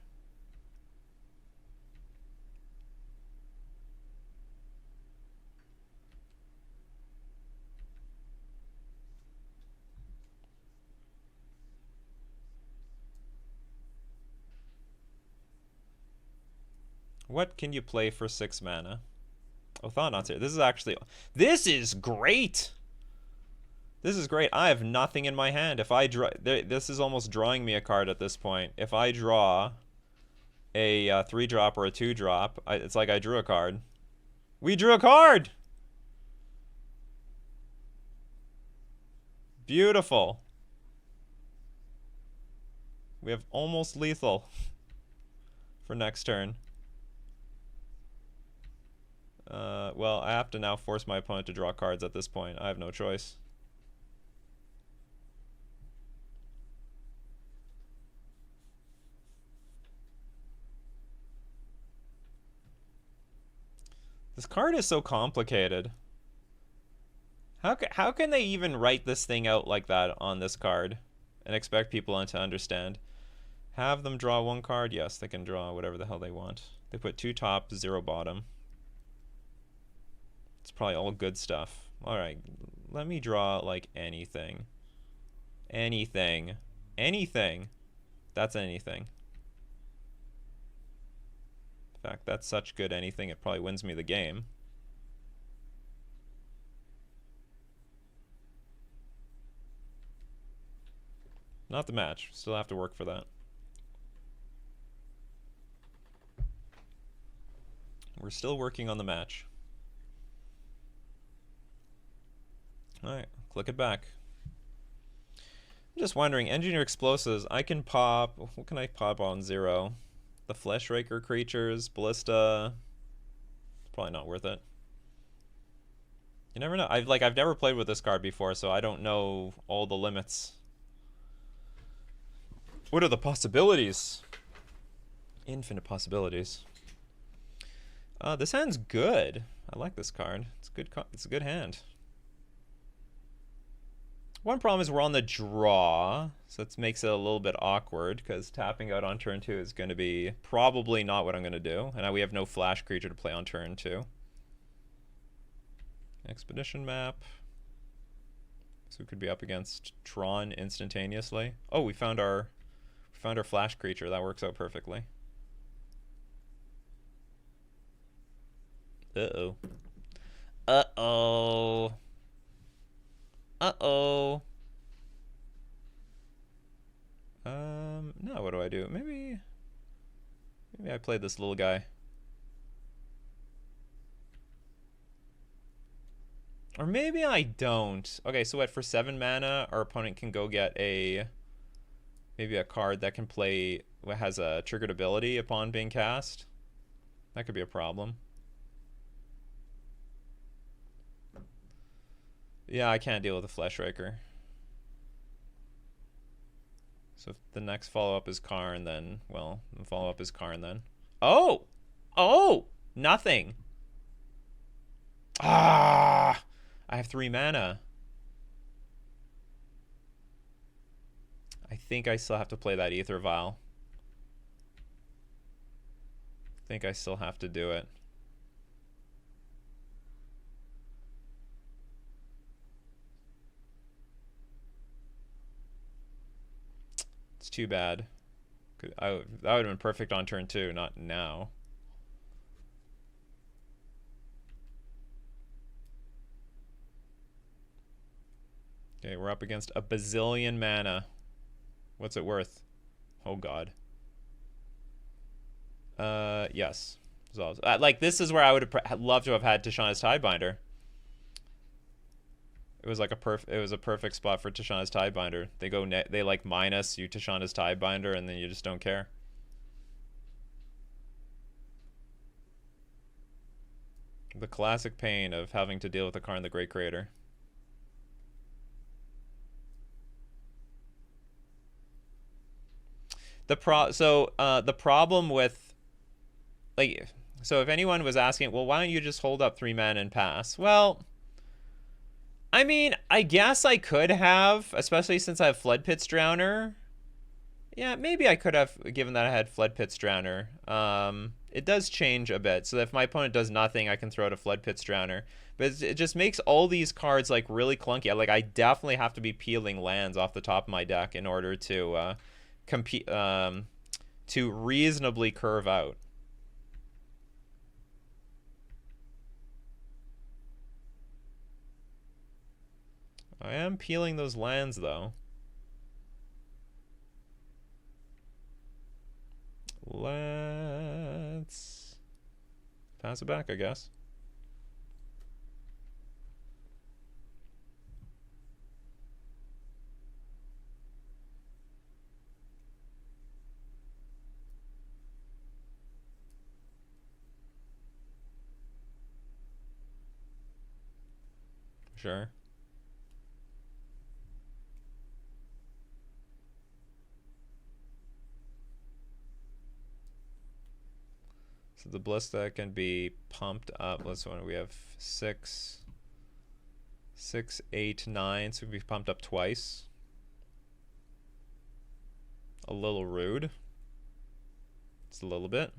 What can you play for 6 mana? Oh, Thought-Knot's here. This is great! This is great. I have nothing in my hand. If I draw... This is almost drawing me a card at this point. If I draw a 3-drop or a 2-drop, it's like I drew a card. We drew a card! Beautiful. We have almost lethal for next turn. Well, I have to now force my opponent to draw cards at this point. I have no choice. This card is so complicated. How can they even write this thing out like that on this card and expect people to understand? Have them draw 1 card? Yes, they can draw whatever the hell they want. They put 2 top, 0 bottom. It's probably all good stuff. Alright, let me draw, like, anything. Anything. Anything. That's anything. In fact, that's such good anything, it probably wins me the game. Not the match. Still have to work for that. We're still working on the match. Alright, click it back. I'm just wondering, Engineer Explosives, I can pop... What can I pop on 0? The Flesh Raker creatures, Ballista... It's probably not worth it. You never know. I've never played with this card before, so I don't know all the limits. What are the possibilities? Infinite possibilities. This hand's good. I like this card. It's a good hand. One problem is we're on the draw, so that makes it a little bit awkward, because tapping out on turn 2 is going to be probably not what I'm going to do. And now we have no flash creature to play on turn 2. Expedition map. So we could be up against Tron instantaneously. Oh, we found our flash creature. That works out perfectly. Uh-oh. Uh-oh. Uh-oh. Now what do I do? Maybe I play this little guy. Or maybe I don't. Okay, so what, for 7 mana, our opponent can go get a... maybe a card that can play... has a triggered ability upon being cast. That could be a problem. Yeah, I can't deal with a Fleshraker. So if the next follow-up is Karn, then... well, the follow-up is Karn, then. Oh! Oh! Nothing. Ah! I have 3 mana. I think I still have to play that Ether Vial. I think I still have to do it. It's too bad. That would have been perfect on turn 2, not now. Okay, we're up against a bazillion mana. What's it worth? Oh god. Yes. Like, this is where I would have loved to have had Tishana's Tidebinder. It was like a perfect spot for Tishana's Tidebinder. They like minus you Tishana's Tidebinder, and then you just don't care. The classic pain of having to deal with a Karn the Great Creator. The problem with, like, so if anyone was asking, well, why don't you just hold up 3 mana and pass? Well, I mean, I guess I could have, especially since I have Flood Pit's Drowner. Yeah, maybe I could have, given that I had Flood Pit's Drowner. It does change a bit, so if my opponent does nothing, I can throw out a Flood Pit's Drowner. But it just makes all these cards, like, really clunky. Like, I definitely have to be peeling lands off the top of my deck in order to compete, to reasonably curve out. I am peeling those lands, though. Let's pass it back, I guess. Sure. So the Ballista can be pumped up. Let's one. We have 6, 8, 9. So we pumped up twice. A little rude. It's a little bit.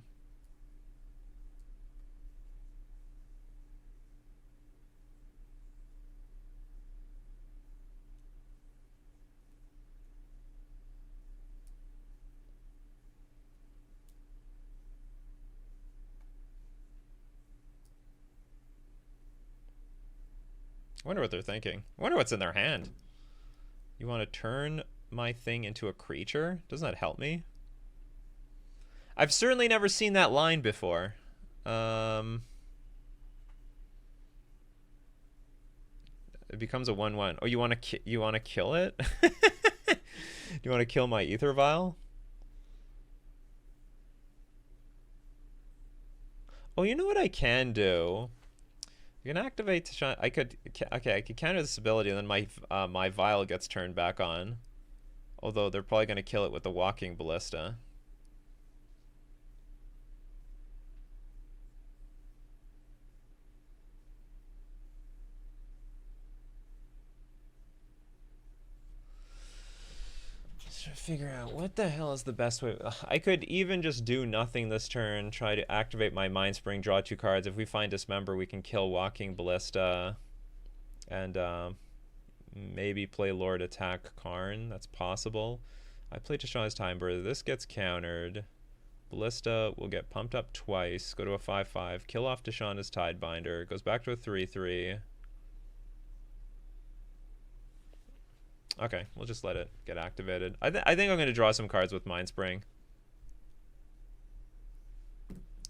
I wonder what they're thinking. I wonder what's in their hand. You want to turn my thing into a creature? Doesn't that help me? I've certainly never seen that line before. It becomes a 1/1. Oh, you want to kill it? Do you want to kill my Ether Vial? Oh, you know what I can do? You can activate Tishana. I could counter this ability, and then my Vial gets turned back on. Although they're probably going to kill it with the Walking Ballista. Just trying to figure out what the hell is the best way. I could even just do nothing this turn, try to activate my Mind Spring, draw 2 cards. If we find Dismember, we can kill Walking Ballista, and maybe play Lord Attack Karn. That's possible. I play Tishana's Tidebinder. This gets countered. Ballista will get pumped up twice. Go to a 5/5. Kill off Tishana's Tidebinder. Goes back to a 3/3. Okay, we'll just let it get activated. I think I'm going to draw some cards with Mind Spring.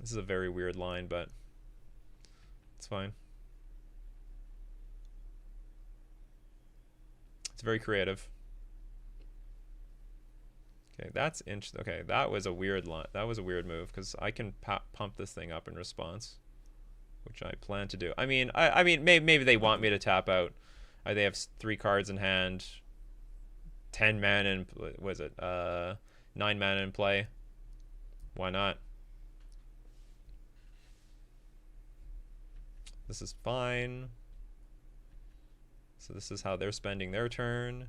This is a very weird line, but it's fine. It's very creative. Okay, that's interesting. Okay, that was a weird line. That was a weird move because I can pump this thing up in response, which I plan to do. I mean, maybe they want me to tap out. They have 3 cards in hand, 10 mana in. Was it 9 mana in play? Why not? This is fine. So this is how they're spending their turn.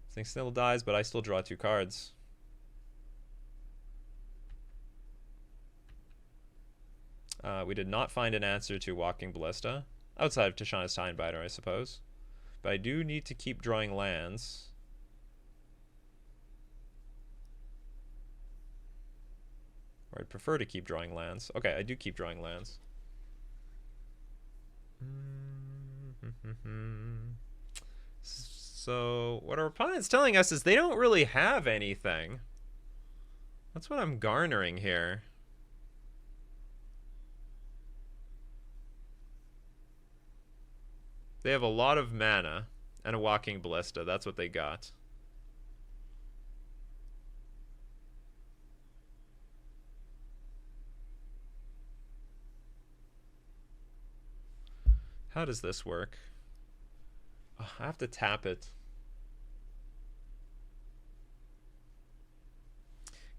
This thing still dies, but I still draw 2 cards. We did not find an answer to Walking Ballista. Outside of Tishana's Timebinder, I suppose. But I do need to keep drawing lands. Or I'd prefer to keep drawing lands. Okay, I do keep drawing lands. So what our opponent's telling us is they don't really have anything. That's what I'm garnering here. They have a lot of mana and a Walking Ballista. That's what they got. How does this work? Oh, I have to tap it.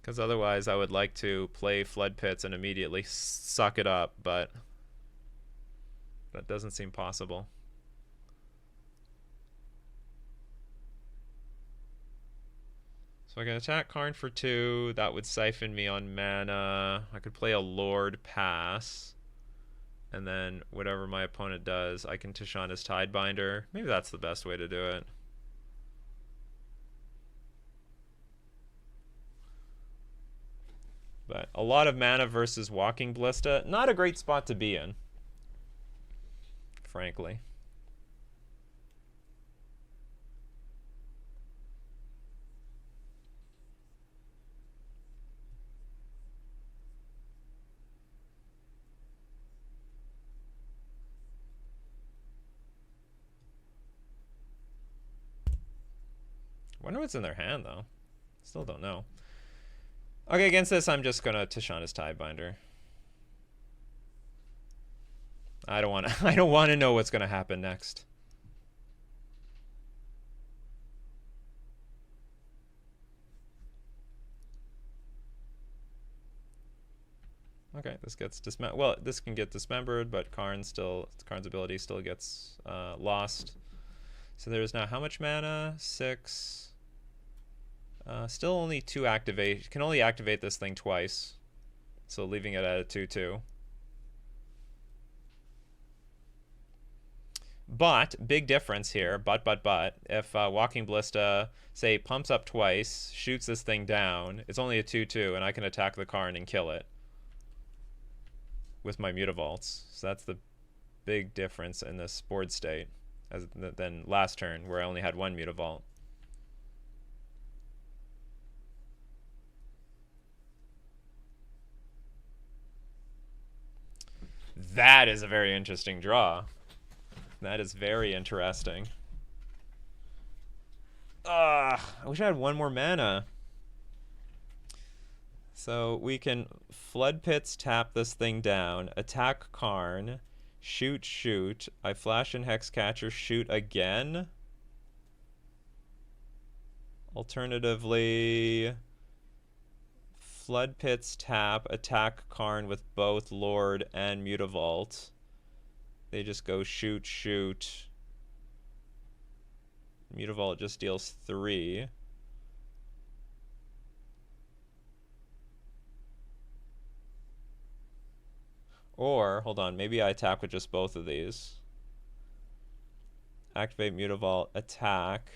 Because otherwise I would like to play Flood Pits and immediately suck it up, but that doesn't seem possible. So I can attack Karn for 2. That would siphon me on mana. I could play a Lord pass. And then whatever my opponent does, I can Tishana's Tidebinder. Maybe that's the best way to do it. But a lot of mana versus Walking Ballista. Not a great spot to be in, frankly. Wonder what's in their hand, though. Still don't know. Okay, against this, I'm just gonna Tishana's Tidebinder. I don't want to. I don't want to know what's gonna happen next. Okay, this gets dismembered. Well, this can get dismembered, but Karn's ability still gets lost. So there's now how much mana? 6. Still only 2 activate. Can only activate this thing twice. So leaving it at a 2/2. But, big difference here, but, if Walking Ballista, say, pumps up twice, shoots this thing down, it's only a 2/2, and I can attack the Karn and kill it with my Mutavaults. So that's the big difference in this board state than last turn, where I only had 1 Mutavault. That is a very interesting draw. That is very interesting. I wish I had 1 more mana. So we can Flood Pits, tap this thing down, attack Karn, shoot. I flash in Hexcatcher, shoot again. Alternatively, Flood Pits, tap, attack Karn with both Lord and Mutavault. They just go shoot. Mutavault just deals 3. Or, hold on, maybe I attack with just both of these. Activate Mutavault, attack.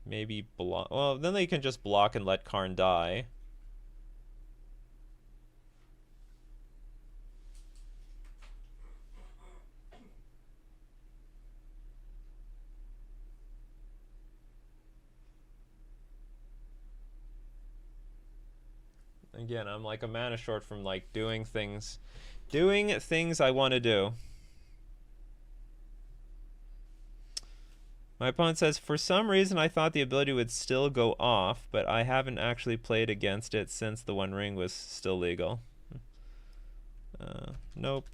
Maybe block. Well, then they can just block and let Karn die. Again, I'm like a mana short from like doing things I want to do. My opponent says, for some reason I thought the ability would still go off, but I haven't actually played against it since the One Ring was still legal. Nope.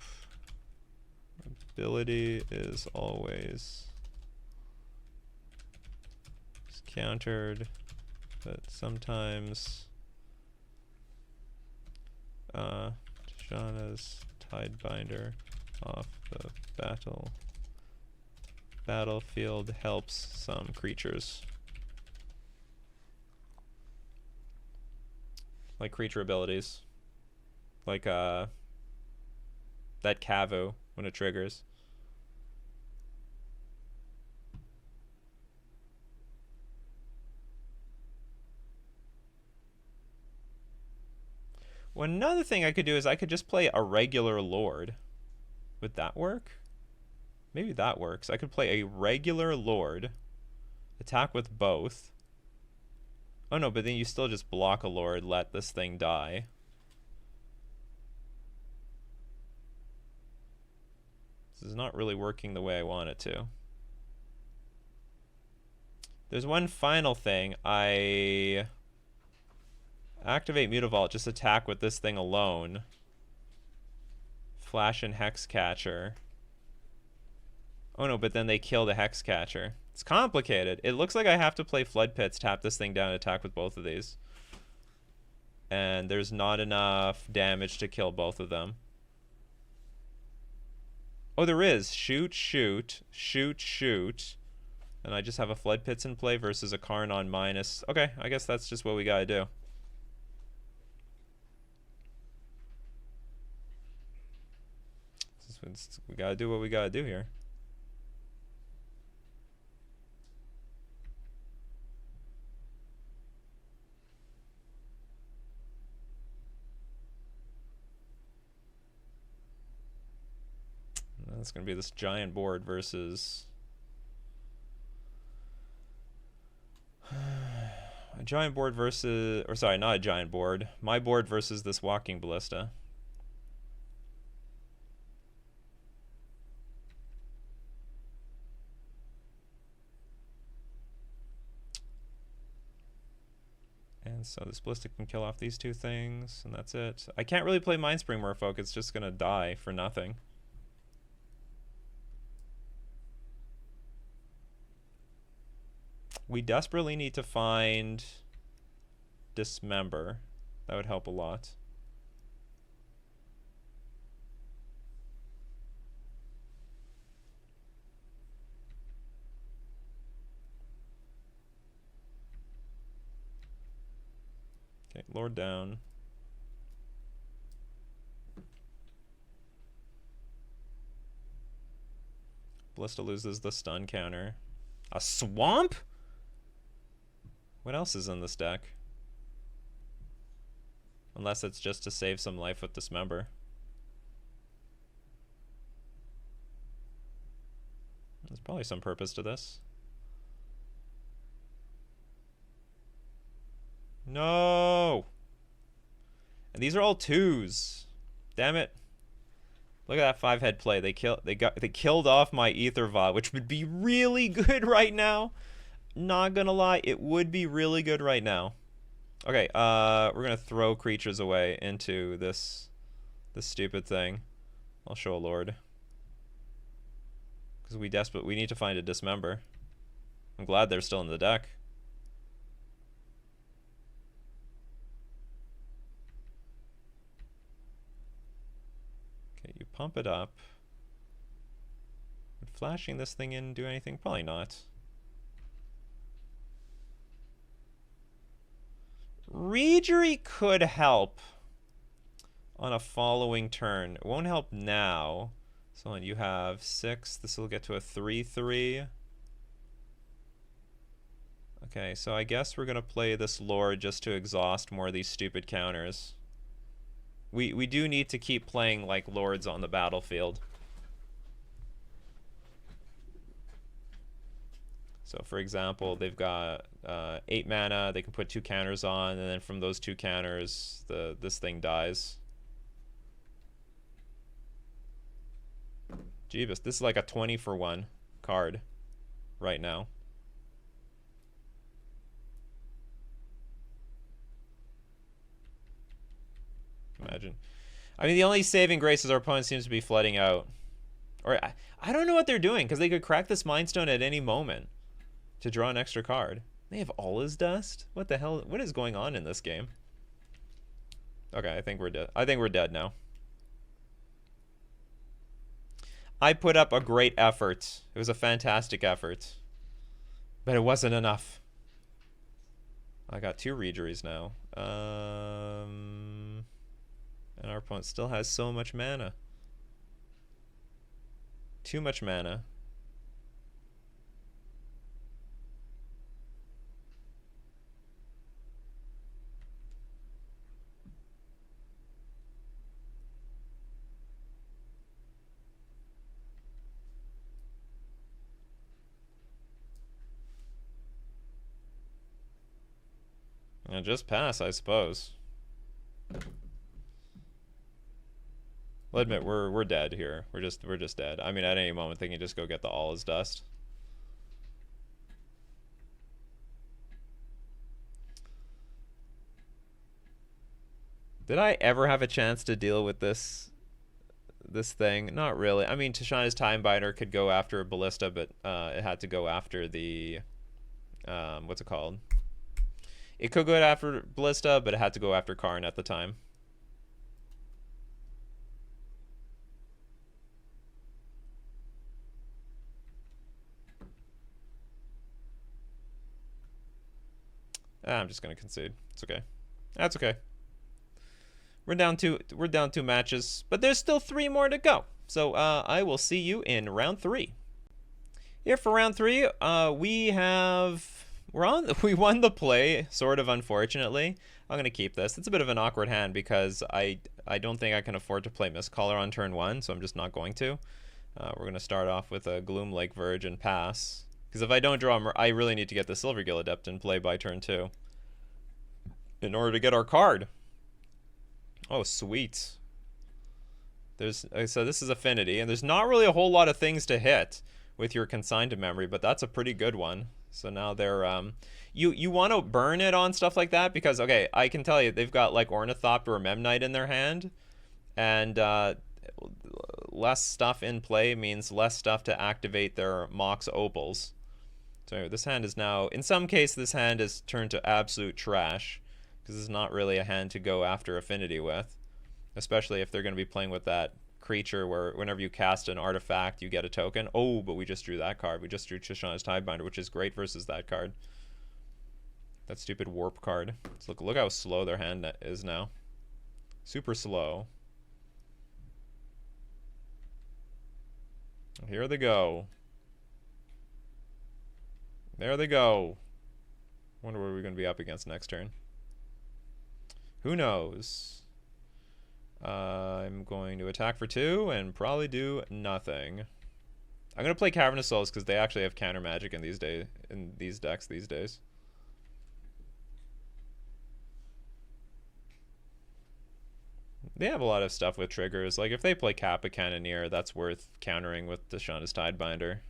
Ability is always countered, but sometimes Tishana's Tidebinder off the battlefield helps some creatures. Like creature abilities. Like that Cavu when it triggers. Well, another thing I could do is I could just play a regular Lord. Would that work? Maybe that works. I could play a regular Lord, attack with both. Oh no, but then you still just block a Lord, let this thing die. This is not really working the way I want it to. There's one final thing. I activate Mutavault, just attack with this thing alone. Flash and Hexcatcher. Oh no, but then they kill the Hexcatcher. It's complicated. It looks like I have to play Flood Pits, tap this thing down, and attack with both of these. And there's not enough damage to kill both of them. Oh, there is. Shoot, shoot, shoot, shoot. And I just have a Flood Pits in play versus a Karn on minus. Okay, I guess that's just what we gotta do. We gotta do what we gotta do here. It's gonna be this giant board versus a giant board versus, or sorry, not a giant board. My board versus this Walking Ballista. And so this Ballista can kill off these two things, and that's it. I can't really play Mindspring Merfolk. It's just gonna die for nothing. We desperately need to find Dismember. That would help a lot. Okay, Lord down. Ballista loses the stun counter. A swamp? What else is in this deck? Unless it's just to save some life with Dismember. There's probably some purpose to this. No! And these are all twos. Damn it. Look at that 5-head play. They killed off my Ether Vial, which would be really good right now. Not gonna lie, it would be really good right now. Okay, we're gonna throw creatures away into this stupid thing. I'll show a Lord. Because we need to find a Dismember. I'm glad they're still in the deck. Okay, you pump it up. Would flashing this thing in do anything? Probably not. Reejerey could help on a following turn. It won't help now. So you have 6. This will get to a 3/3. Okay, so I guess we're gonna play this Lord just to exhaust more of these stupid counters. We do need to keep playing like Lords on the battlefield. So for example, they've got 8 mana, they can put 2 counters on, and then from those 2 counters, this thing dies. Jeebus, this is like a 20 for 1 card. right now. Imagine. I mean, the only saving grace is our opponent seems to be flooding out. Or I don't know what they're doing, because they could crack this Mind Stone at any moment to draw an extra card. They have all his dust? What the hell? What is going on in this game? Okay, I think we're dead. I think we're dead now. I put up a great effort. It was a fantastic effort. But it wasn't enough. I got 2 Regeries now. And our opponent still has so much mana. Too much mana. And just pass, I suppose. I'll admit we're dead here. We're just dead. I mean, at any moment they can just go get the all is dust. Did I ever have a chance to deal with this thing? Not really. I mean, Tishana's Timebinder could go after a Ballista, but it had to go after the what's it called? It could go after Ballista, but it had to go after Karn at the time. I'm just gonna concede. It's okay. That's okay. We're down 2 matches, but there's still 3 more to go. So I will see you in round 3. Here for round 3, we won the play, sort of, unfortunately. I'm gonna keep this. It's a bit of an awkward hand because I don't think I can afford to play Mistcaller on turn 1, so I'm just not going to. We're gonna start off with a Gloom Lake Verge and pass. Because if I don't draw, I really need to get the Silvergill Adept in play by turn 2 in order to get our card. Oh, sweet. So this is Affinity, and there's not really a whole lot of things to hit with your Consigned to Memory, but that's a pretty good one. So now they're you want to burn it on stuff like that because, okay, I can tell you they've got like Ornithopter or Memnite in their hand, and less stuff in play means less stuff to activate their Mox Opals. So anyway, this hand is now, in some case, this hand is turned to absolute trash because it's not really a hand to go after Affinity with, especially if they're going to be playing with that creature where whenever you cast an artifact, you get a token. Oh, but we just drew that card. We just drew Tishana's Tidebinder, which is great versus that card. That stupid warp card. So look how slow their hand is now. Super slow. Here they go. There they go. Wonder what we're going to be up against next turn. Who knows? I'm going to attack for 2 and probably do nothing. I'm going to play Cavern of Souls because they actually have counter magic in these decks these days. They have a lot of stuff with triggers. Like if they play Kappa Cannoneer, that's worth countering with Tishana's Tidebinder.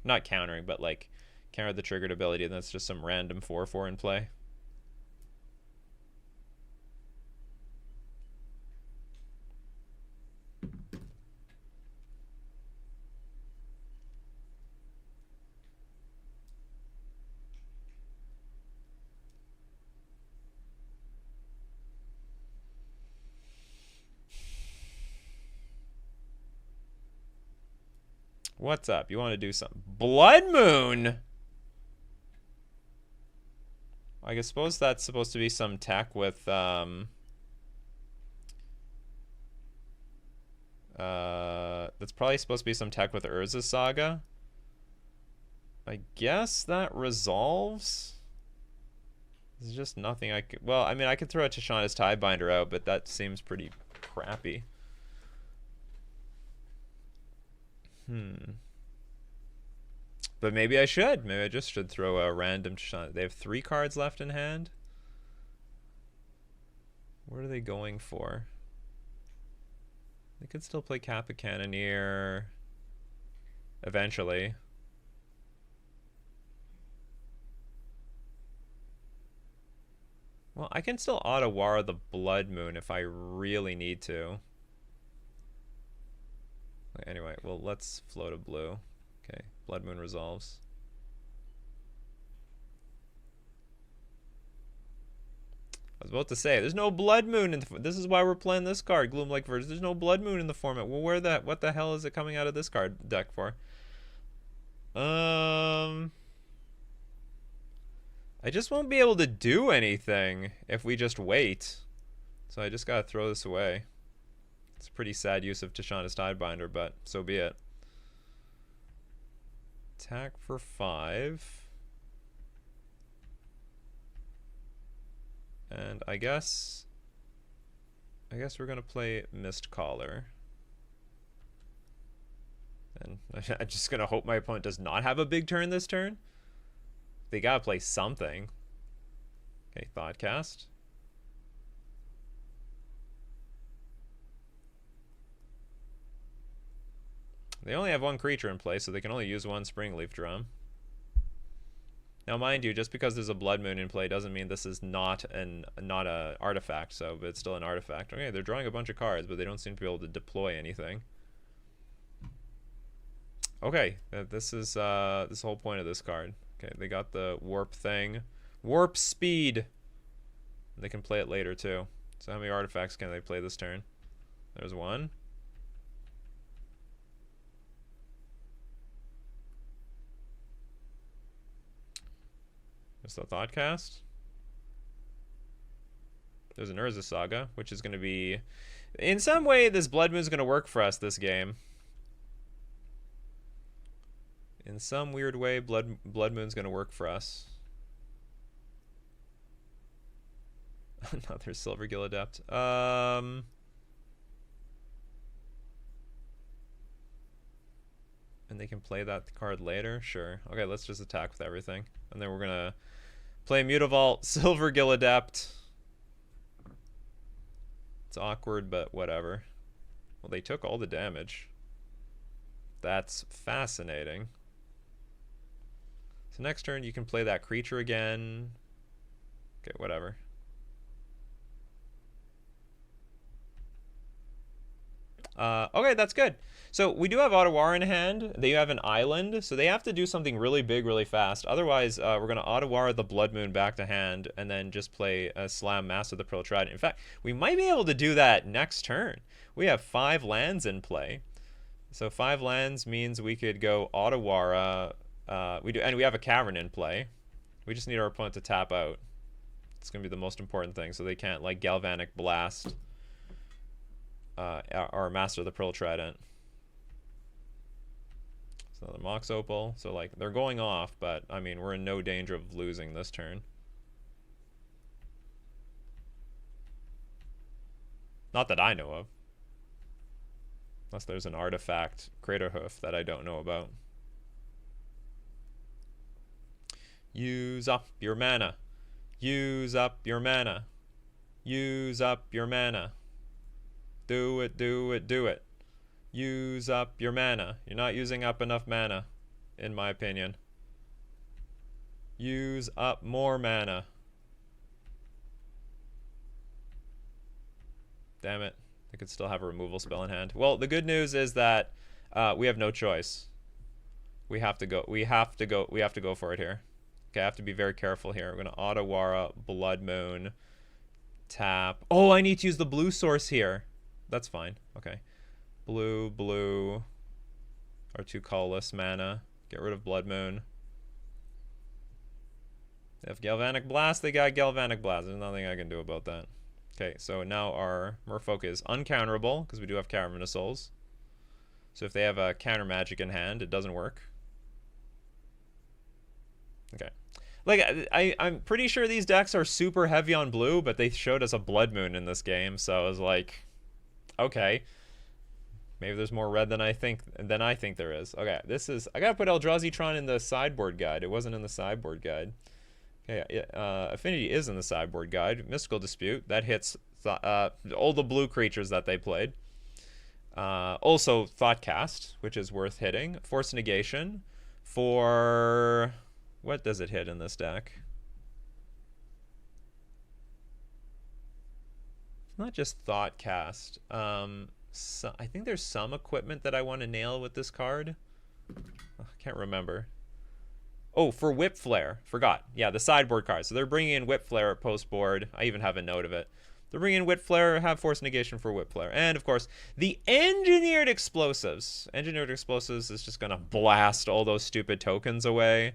Not countering, but like counter the triggered ability, and that's just some random 4/4 in play. What's up? You want to do something? Blood Moon! I suppose that's supposed to be some tech with, that's probably supposed to be some tech with Urza's Saga. I guess that resolves? There's just nothing I could... Well, I mean, I could throw a Tishana's Tidebinder out, but that seems pretty crappy. But maybe I should. Maybe I just should throw a random Tishana. They have 3 cards left in hand. What are they going for? They could still play Kappa Cannoneer eventually. Well, I can still Otawara the Blood Moon if I really need to. Anyway, well, let's float a blue. Okay, Blood Moon resolves. I was about to say, there's no Blood Moon in the... This is why we're playing this card, Gloomlake Verge. There's no Blood Moon in the format. Well, what the hell is it coming out of this card deck for? I just won't be able to do anything if we just wait. So I just gotta throw this away. It's a pretty sad use of Tishana's Tidebinder, but so be it. Attack for 5. And I guess we're gonna play Mistcaller. And I'm just gonna hope my opponent does not have a big turn this turn. They gotta play something. Okay, Thoughtcast. They only have one creature in play, so they can only use one Springleaf Drum. Now, mind you, just because there's a Blood Moon in play doesn't mean this is not a artifact. So, but it's still an artifact. Okay, they're drawing a bunch of cards, but they don't seem to be able to deploy anything. Okay, this is the whole point of this card. Okay, they got the warp thing, warp speed. They can play it later too. So how many artifacts can they play this turn? There's one. There's the Thoughtcast. There's an Urza Saga, which is going to be... In some way, this Blood Moon is going to work for us this game. In some weird way, Blood Moon's going to work for us. Another Silvergill Adept. And they can play that card later? Sure. Okay, let's just attack with everything. And then we're going to play Mutavault, Silvergill Adept. It's awkward, but whatever. Well, they took all the damage. That's fascinating. So next turn, you can play that creature again. Okay, whatever. Okay, that's good. So we do have Otawara in hand. They have an island, so they have to do something really big really fast. Otherwise, we're going to Otawara the Blood Moon back to hand and then just play a Slam Master of the Pearl Trident. In fact, we might be able to do that next turn. We have 5 lands in play. So 5 lands means we could go Otawara. And we have a Cavern in play. We just need our opponent to tap out. It's going to be the most important thing, so they can't, like, Galvanic Blast our Master of the Pearl Trident. So another Mox Opal. So, like, they're going off, but, I mean, we're in no danger of losing this turn. Not that I know of. Unless there's an artifact, Craterhoof, that I don't know about. Use up your mana. Use up your mana. Use up your mana. Do it, do it, do it. Use up your mana. You're not using up enough mana, in my opinion. Use up more mana. Damn it. I could still have a removal spell in hand. Well, the good news is that we have no choice. We have to go. We have to go for it here. Okay, I have to be very careful here. We're going to Otawara, Blood Moon, tap. Oh, I need to use the blue source here. That's fine. Okay. Blue, blue. Our 2 colorless mana. Get rid of Blood Moon. They have Galvanic Blast. They got Galvanic Blast. There's nothing I can do about that. Okay, so now our Merfolk is uncounterable because we do have Cavern of Souls. So if they have a counter magic in hand, it doesn't work. Okay. Like, I'm pretty sure these decks are super heavy on blue, but they showed us a Blood Moon in this game, so I was like, okay. Maybe there's more red than I think there is. Okay, this is... I gotta put Eldrazi Tron in the sideboard guide. It wasn't in the sideboard guide. Okay, Affinity is in the sideboard guide. Mystical Dispute. That hits all the blue creatures that they played. Also, Thoughtcast, which is worth hitting. Force Negation. For... What does it hit in this deck? not just Thought Cast. So I think there's some equipment that I want to nail with this card. I can't remember. Oh, for Whip Flare. Forgot. Yeah, the sideboard card. So they're bringing in Whip Flare at post board. I even have a note of it. They're bringing in Whip Flare, have Force Negation for Whip Flare. And, of course, the Engineered Explosives. Engineered Explosives is just going to blast all those stupid tokens away.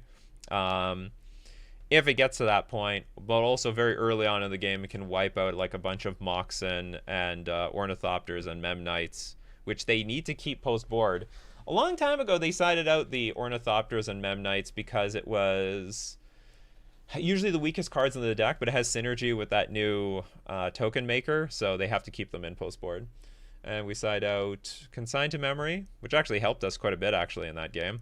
If it gets to that point, but also very early on in the game, it can wipe out like a bunch of Moxen and Ornithopters and Memnites, which they need to keep post board. A long time ago, they sided out the Ornithopters and Memnites because it was usually the weakest cards in the deck, but it has synergy with that new token maker, so they have to keep them in post board. And we side out Consigned to Memory, which actually helped us quite a bit actually in that game.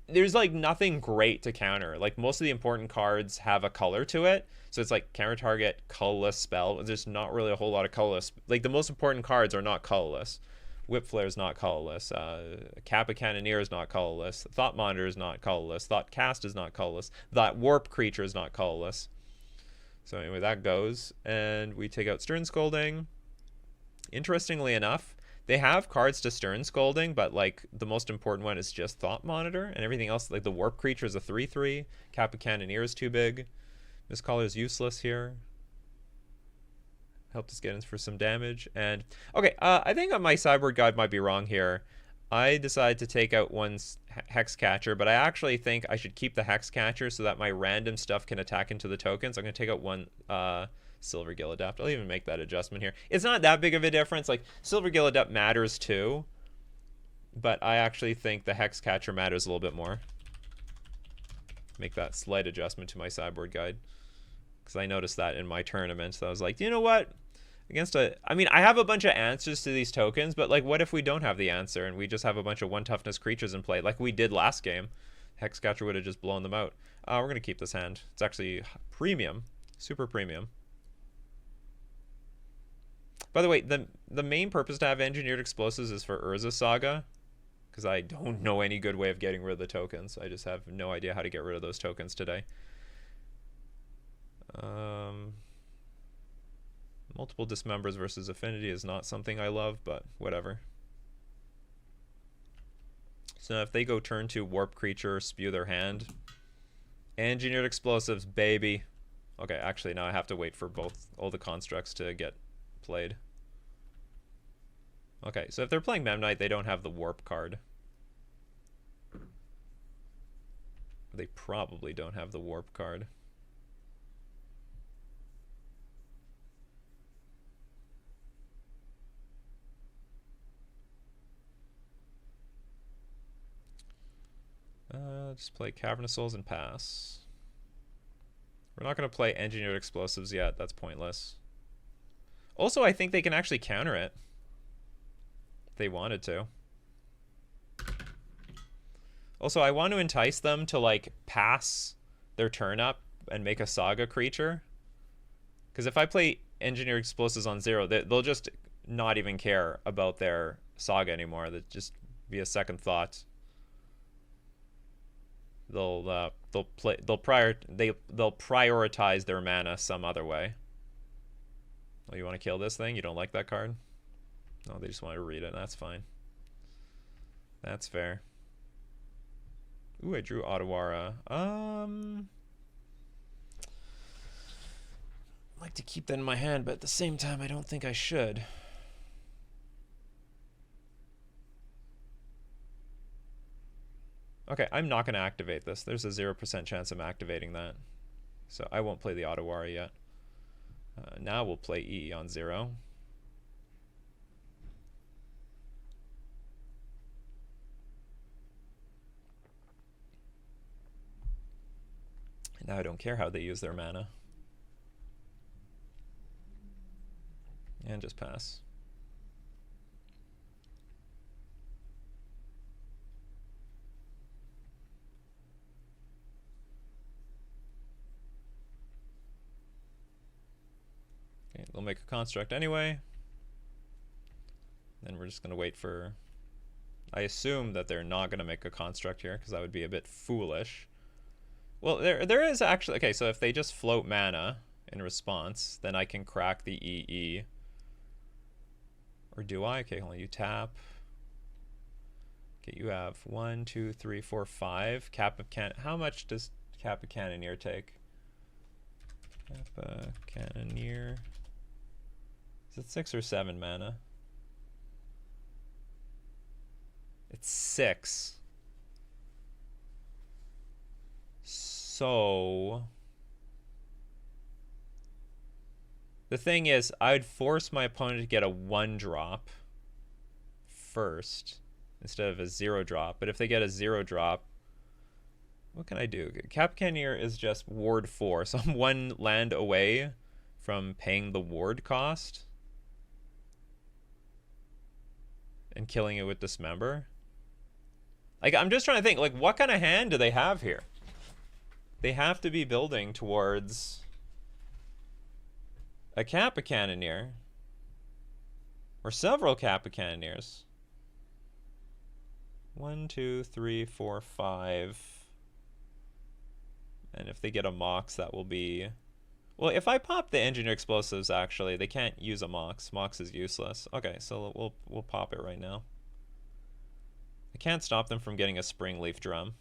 There's like nothing great to counter. Like most of the important cards have a color to it, so it's like counter target, colorless spell. There's not really a whole lot of colorless. Like the most important cards are not colorless. Whip Flare is not colorless. Kappa Cannoneer is not colorless. Thought Monitor is not colorless. Thought Cast is not colorless. That Warp Creature is not colorless. So anyway, that goes, and we take out Stern Scolding. Interestingly enough, they have cards to Stern Scolding, but like the most important one is just Thought Monitor, and everything else, like the Warp Creature is a 3/3. Kappa Cannoneer is too big. Mistcaller is useless here. Helped us get in for some damage. And okay, I think my sideboard guide might be wrong here. I decided to take out one Hex Catcher, but I actually think I should keep the Hex Catcher so that my random stuff can attack into the tokens. I'm going to take out one Silver Gill Adept. I'll even make that adjustment here. It's not that big of a difference. Like, Silver Gill Adept matters too, but I actually think the Hex Catcher matters a little bit more. Make that slight adjustment to my sideboard guide, because I noticed that in my tournament. So I was like, you know what? I mean, I have a bunch of answers to these tokens, but like, what if we don't have the answer and we just have a bunch of 1 toughness creatures in play, like we did last game? Hex Catcher would have just blown them out. We're going to keep this hand. It's actually premium, super premium. By the way, the main purpose to have Engineered Explosives is for Urza Saga, because I don't know any good way of getting rid of the tokens. I just have no idea how to get rid of those tokens today. Multiple Dismembers versus Affinity is not something I love, but whatever. So if they go turn 2 Warp Creature, spew their hand. Engineered Explosives, baby. Okay, actually now I have to wait for all the constructs to get played. Okay, so if they're playing Memnite, they don't have the Warp card. They probably don't have the Warp card. Just play Cavern of Souls and pass. We're not going to play Engineered Explosives yet. That's pointless. Also, I think they can actually counter it if they wanted to. Also, I want to entice them to like pass their turn up and make a Saga creature. Because if I play Engineered Explosives on 0, they'll just not even care about their Saga anymore. They'll just be a second thought. They'll prioritize their mana some other way. Oh, you want to kill this thing? You don't like that card? No, they just want to read it. That's fine. That's fair. Ooh, I drew Otawara. I'd like to keep that in my hand, but at the same time, I don't think I should. Okay, I'm not going to activate this. There's a 0% chance I'm activating that. So I won't play the Otawara yet. Now we'll play E on 0. And now I don't care how they use their mana. And just pass. Okay, they'll make a construct anyway. Then we're just going to wait for... I assume that they're not going to make a construct here, because that would be a bit foolish. Well, there is actually... Okay, so if they just float mana, in response, then I can crack the EE. Or do I? Okay, hold on, you tap. Okay, you have 1, 2, 3, 4, 5. How much does Kappa Cannoneer take? Kappa Cannoneer. Is it 6 or 7 mana? It's 6. So the thing is, I'd force my opponent to get a 1-drop first instead of a 0-drop. But if they get a 0-drop, what can I do? Cap Cannoneer is just ward 4, so I'm 1 land away from paying the ward cost and killing it with Dismember. Like, I'm just trying to think, like, what kind of hand do they have here? They have to be building towards a Kappa Cannoneer. Or several Kappa Cannoneers. 1, 2, 3, 4, 5. And if they get a Mox, that will be... Well, if I pop the Engineer Explosives, actually, they can't use a Mox. Mox is useless. Okay, so we'll pop it right now. I can't stop them from getting a Springleaf Drum.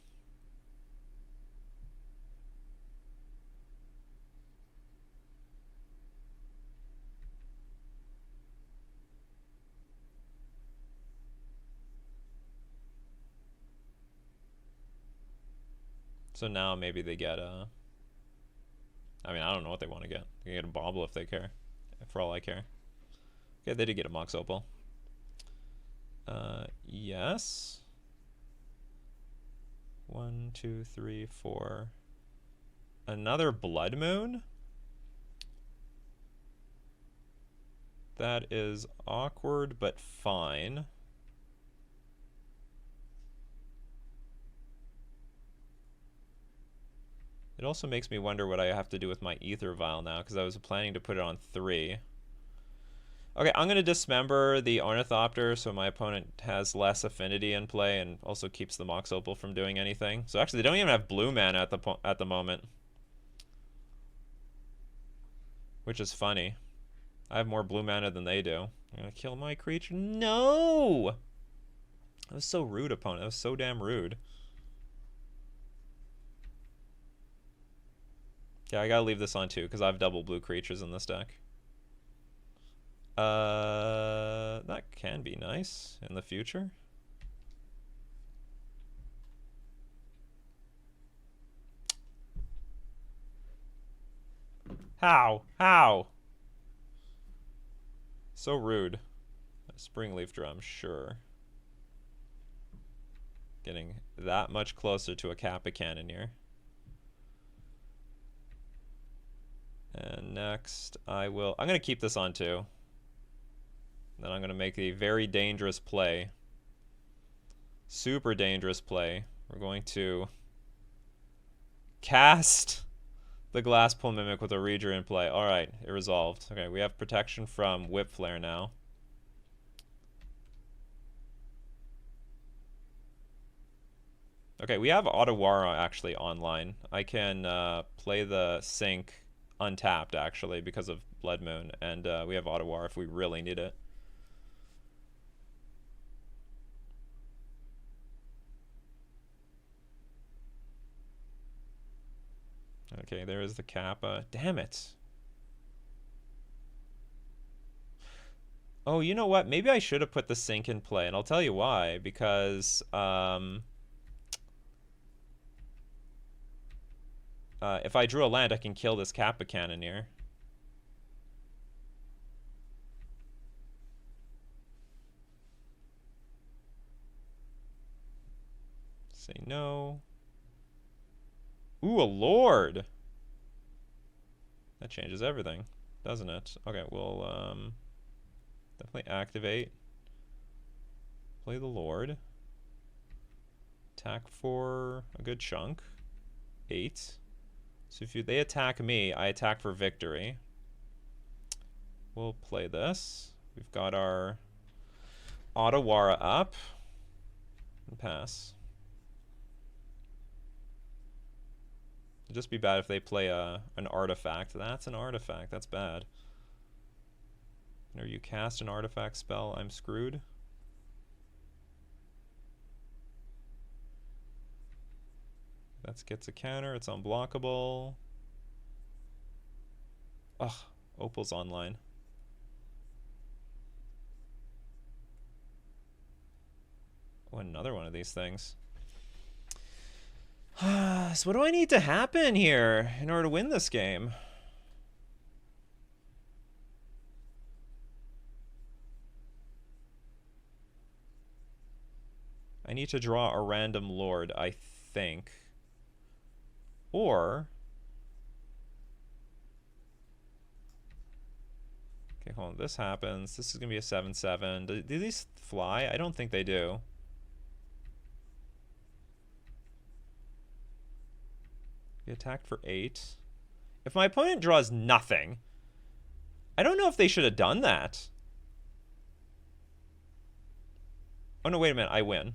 So now maybe they get a... I mean, I don't know what they want to get. They can get a Bauble if they care. For all I care. Okay, they did get a Mox Opal. Yes. 1, 2, 3, 4. Another Blood Moon? That is awkward, but fine. It also makes me wonder what I have to do with my Ether Vial now, because I was planning to put it on 3. Okay, I'm going to Dismember the Ornithopter so my opponent has less Affinity in play and also keeps the Mox Opal from doing anything. So actually, they don't even have blue mana at the moment. Which is funny. I have more blue mana than they do. I'm going to kill my creature. No! That was so rude, opponent. That was so damn rude. Yeah, I gotta leave this on too, because I have double blue creatures in this deck. That can be nice in the future. How? How? So rude. A Springleaf Drum, sure. Getting that much closer to a Kappa Cannoneer. And next, I'm going to keep this on too. Then I'm going to make a very dangerous play. Super dangerous play. We're going to cast the Glasspool Mimic with a Reader in play. Alright, it resolved. Okay, we have protection from Whip Flare now. Okay, we have Otawara actually online. I can play the Sync untapped actually because of Blood Moon, and we have Otawara if we really need it. Okay, there is the Kappa. Damn it. Oh, you know what? Maybe I should have put the Sync in play, and I'll tell you why. Because if I drew a land, I can kill this Kappa Cannoneer. Say no. Ooh, a Lord! That changes everything, doesn't it? Okay, we'll definitely activate. Play the Lord. Attack for a good chunk. 8. So if they attack me, I attack for victory. We'll play this. We've got our Otawara up. And pass. It'd just be bad if they play an artifact. That's an artifact. That's bad. Or you cast an artifact spell, I'm screwed. That gets a counter. It's unblockable. Ugh, Opal's online. Oh, another one of these things. So what do I need to happen here in order to win this game? I need to draw a random lord, I think. Or... Okay, hold on. This happens. This is going to be a 7/7. Do these fly? I don't think they do. Be attacked for 8. If my opponent draws nothing, I don't know if they should have done that. Oh, no, wait a minute. I win.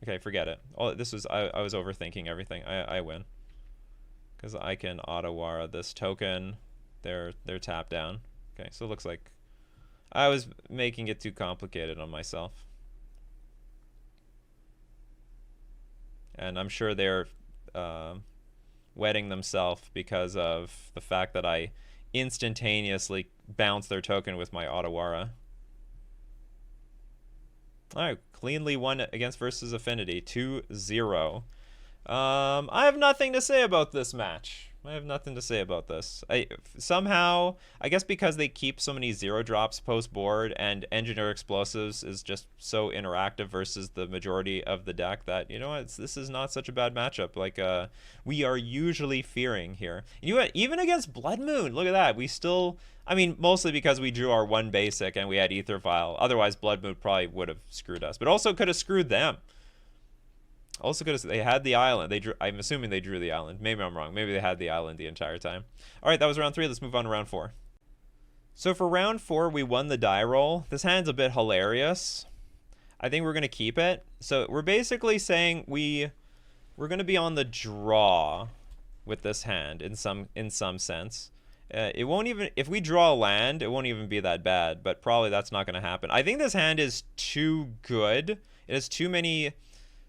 Okay, forget it. Oh, this was... I was overthinking everything. I win. Because I can Otawara this token. They're tapped down. Okay, so it looks like I was making it too complicated on myself. And I'm sure they're wetting themselves because of the fact that I instantaneously bounced their token with my Otawara. Alright, cleanly won against versus Affinity, 2-0. I have nothing to say about this match. I have nothing to say about this. Somehow, I guess because they keep so many 0 drops post board and Engineer Explosives is just so interactive versus the majority of the deck that, you know what, this is not such a bad matchup like we are usually fearing here. You know what, even against Blood Moon, look at that. We still, I mean, mostly because we drew our 1 basic and we had Ether Vial. Otherwise, Blood Moon probably would have screwed us, but also could have screwed them. Also, because they had the island. They drew. I'm assuming they drew the island. Maybe I'm wrong. Maybe they had the island the entire time. All right, that was round 3. Let's move on to round 4. So for round 4, we won the die roll. This hand's a bit hilarious. I think we're going to keep it. So we're basically saying we're going to be on the draw with this hand in some sense. It won't even, if we draw a land, it won't even be that bad, but probably that's not going to happen. I think this hand is too good. It has too many...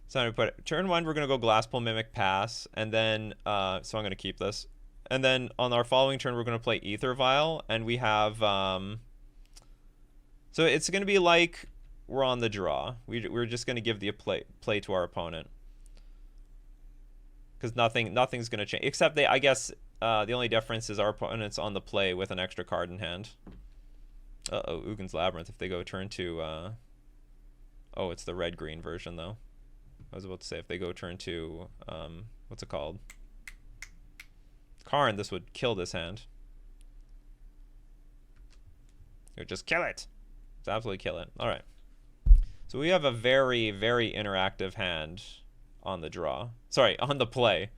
So I'm going to put it, turn 1, we're going to go Glasspool Mimic Pass, and then, so I'm going to keep this. And then on our following turn, we're going to play Ether Vial, and we have, so it's going to be like we're on the draw. We're just going to give the play to our opponent. Because nothing's going to change, except I guess the only difference is our opponent's on the play with an extra card in hand. Uh-oh, Ugin's Labyrinth, if they go turn 2, oh, it's the red-green version, though. I was about to say, if they go turn 2, what's it called? Karn, this would kill this hand. It would just kill it. Just absolutely kill it. All right. So we have a very, very interactive hand on the draw. Sorry, on the play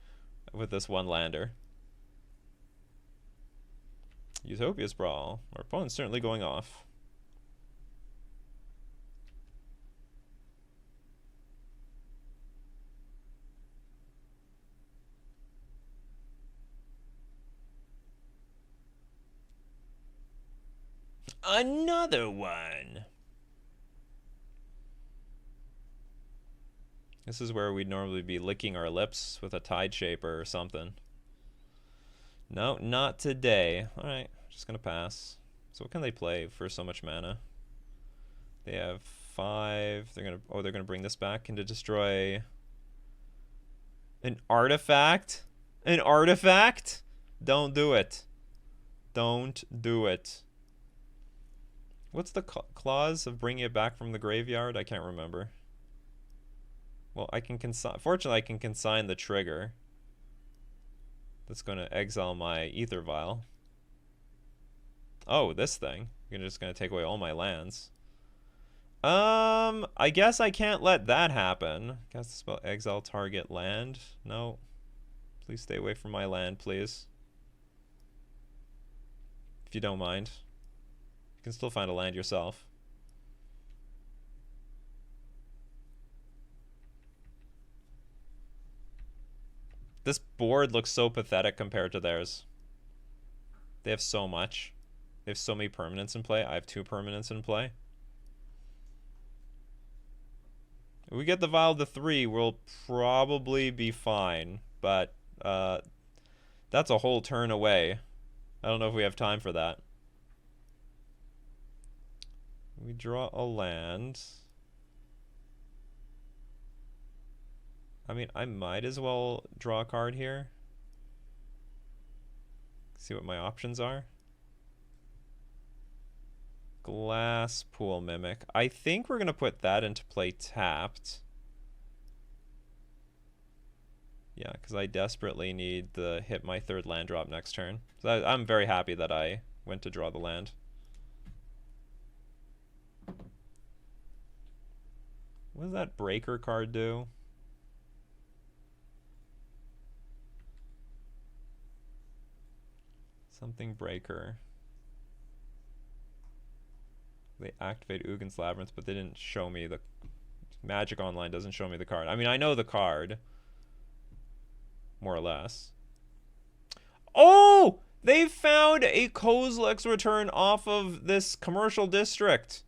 with this 1 lander. Utopia's Brawl. Our opponent's certainly going off. Another one. This is where we'd normally be licking our lips with a Tide Shaper or something. No, not today. Alright, just gonna pass. So what can they play for so much mana? They have 5. They're gonna bring this back into destroy an artifact? An artifact? Don't do it. Don't do it. What's the clause of bringing it back from the graveyard? I can't remember. Well, I can fortunately, I can consign the trigger. That's going to exile my Ether Vial. Oh, this thing. You're just going to take away all my lands. I guess I can't let that happen. Cast the spell exile target land. No. Please stay away from my land, please. If you don't mind. You can still find a land yourself. This board looks so pathetic compared to theirs. They have so much. They have so many permanents in play. I have 2 permanents in play. If we get the Vial to 3, we'll probably be fine. But that's a whole turn away. I don't know if we have time for that. We draw a land. I mean, I might as well draw a card here. See what my options are. Glass Pool Mimic. I think we're going to put that into play tapped. Yeah, because I desperately need to hit my 3rd land drop next turn. So I'm very happy that I went to draw the land. What does that Breaker card do? Something Breaker. They activate Ugin's Labyrinth, but they didn't show me the... Magic Online doesn't show me the card. I mean, I know the card. More or less. Oh! They found a Kozilek's Return off of this commercial district.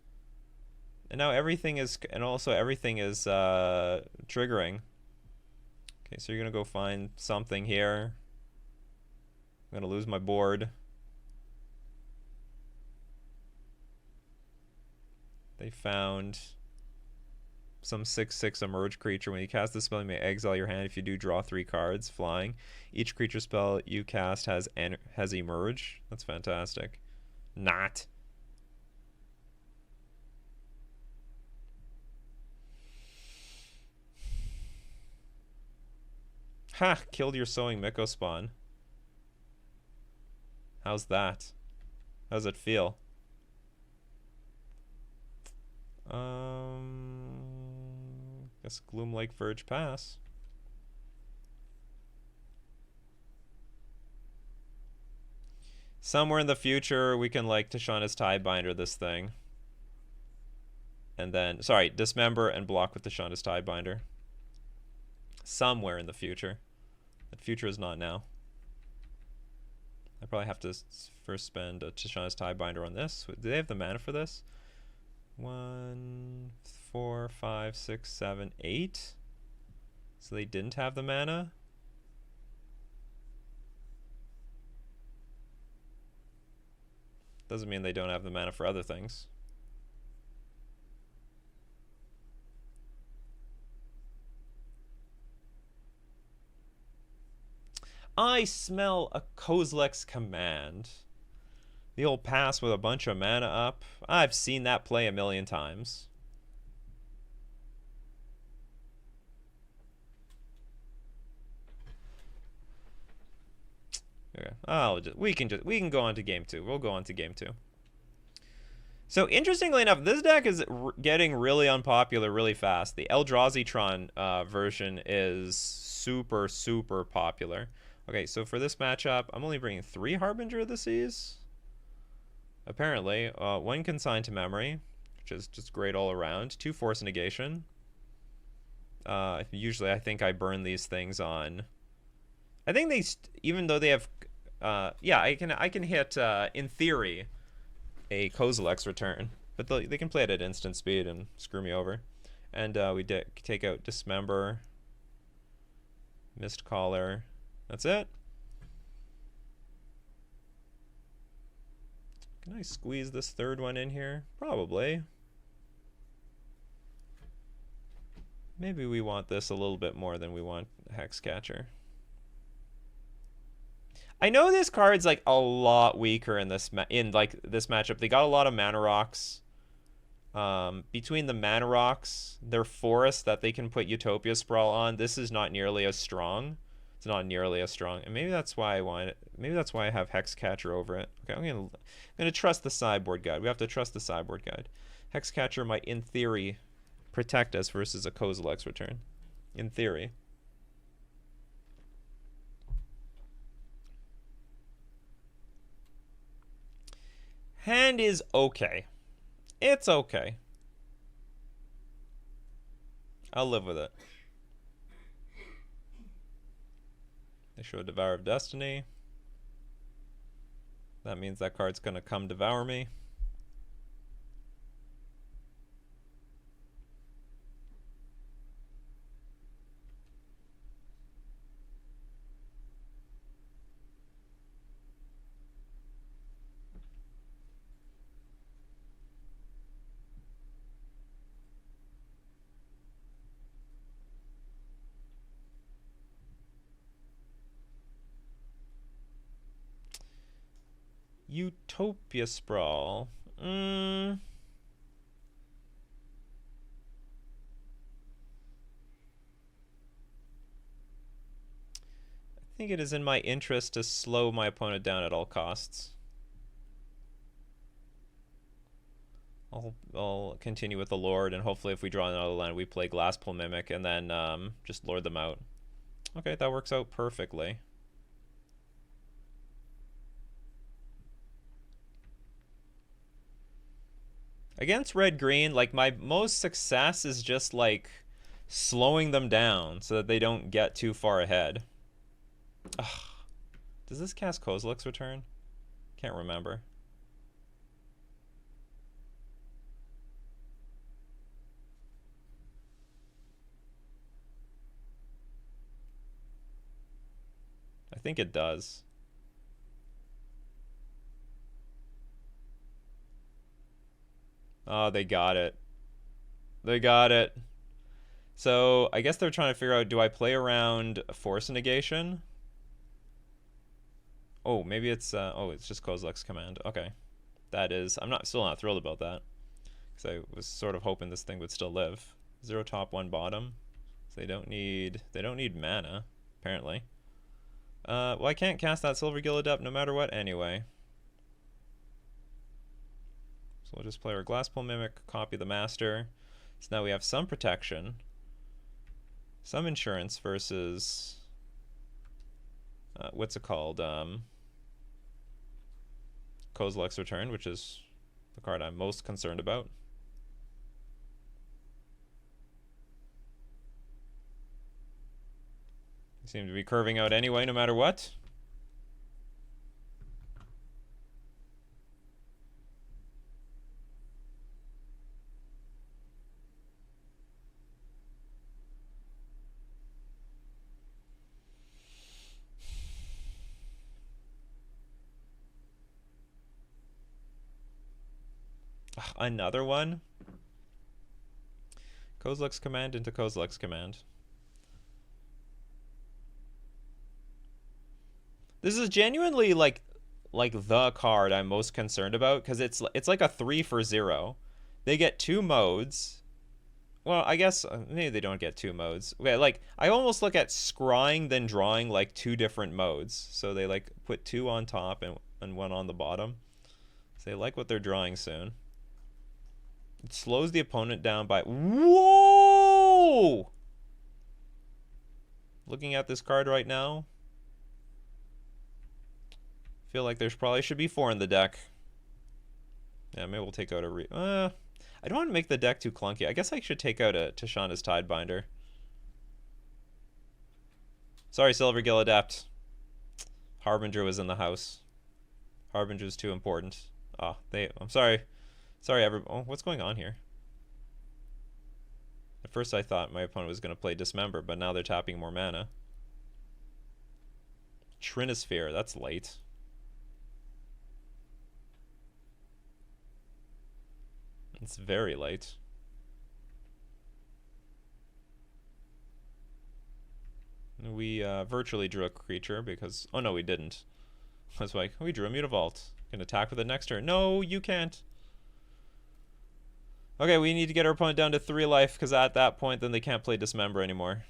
And now everything is... And also everything is triggering. Okay, so you're going to go find something here. I'm going to lose my board. They found some 6/6 emerge creature. When you cast the spell, you may exile your hand. If you do, draw 3 cards flying. Each creature spell you cast has emerge. That's fantastic. Not. Ha! Killed your Sowing Miko spawn. How's that? How's it feel? Guess Gloomlake Verge pass. Somewhere in the future, we can like Tishana's Tidebinder this thing. And then, sorry, dismember and block with Tishana's Tidebinder. Somewhere in the future. That future is not now. I probably have to first spend a Tishana's Tidebinder on this. Do they have the mana for this? 1, 4, 5, 6, 7, 8. So they didn't have the mana. Doesn't mean they don't have the mana for other things. I smell a Kozilek's Command. The old pass with a bunch of mana up. I've seen that play a million times. Okay. We can go on to game 2. We'll go on to game 2. So interestingly enough, this deck is getting really unpopular really fast. The Eldrazi Tron version is super, super popular. Okay, so for this matchup, I'm only bringing 3 Harbinger of the Seas. Apparently, 1 Consigned to Memory, which is just great all around. 2 Force Negation. Usually, I think I burn these things on. I think they, even though they have, yeah, I can hit in theory a Kozilek's Return, but they can play it at instant speed and screw me over. And we take out Dismember, Mist Caller. That's it. Can I squeeze this 3rd one in here? Probably. Maybe we want this a little bit more than we want Hexcatcher. I know this card's like a lot weaker in this this matchup. They got a lot of mana rocks. Between the mana rocks, their forest that they can put Utopia Sprawl on, this is not nearly as strong. It's not nearly as strong, and maybe that's why I want it. Maybe that's why I have Hexcatcher over it. Okay, I'm gonna trust the sideboard guide. We have to trust the sideboard guide. Hexcatcher might, in theory, protect us versus a Kozilek's Return. In theory. Hand is okay. It's okay. I'll live with it. They show a Devour of Destiny. That means that card's gonna come devour me. Utopia Sprawl. I think it is in my interest to slow my opponent down at all costs. I'll continue with the Lord, and hopefully if we draw another land, we play Glasspool Mimic, and then just Lord them out. Okay, that works out perfectly. Against red-green, like, my most success is just, like, slowing them down so that they don't get too far ahead. Ugh. Does this cast Kozilek's Return? Can't remember. I think it does. Oh, they got it. They got it. So, I guess they're trying to figure out, do I play around Force Negation? Oh, maybe it's, oh, it's just Kozilek's Command. Okay. That is, still not thrilled about that. Because I was sort of hoping this thing would still live. 0 top, 1 bottom. So they don't need mana, apparently. Well, I can't cast that Silvergill Adept no matter what anyway. So we'll just play our Glasspool Mimic, copy the Master. So now we have some protection, some insurance versus, what's it called? Kozilek's Return, which is the card I'm most concerned about. They seem to be curving out anyway, no matter what. Another one? Kozilek's Command into Kozilek's Command. This is genuinely like the card I'm most concerned about, because it's like a 3 for 0. They get 2 modes. Well, I guess maybe they don't get 2 modes. Okay, like I almost look at scrying then drawing like 2 different modes. So they like put 2 on top and 1 on the bottom. So they like what they're drawing soon. It slows the opponent down by... Whoa! Looking at this card right now, feel like there's probably should be 4 in the deck. Yeah, maybe we'll take out a... I don't want to make the deck too clunky. I guess I should take out a Tishana's Tidebinder. Sorry, Silvergill Adept. Harbinger was in the house. Harbinger's too important. Oh, I'm sorry. Sorry, everyone. Oh, what's going on here? At first I thought my opponent was going to play Dismember, but now they're tapping more mana. Trinisphere, that's late. It's very late. We virtually drew a creature because... Oh, no, we didn't. I was like, we drew a Mutavault. Can attack with it next turn. No, you can't. Okay, we need to get our opponent down to 3 life, because at that point, then they can't play Dismember anymore.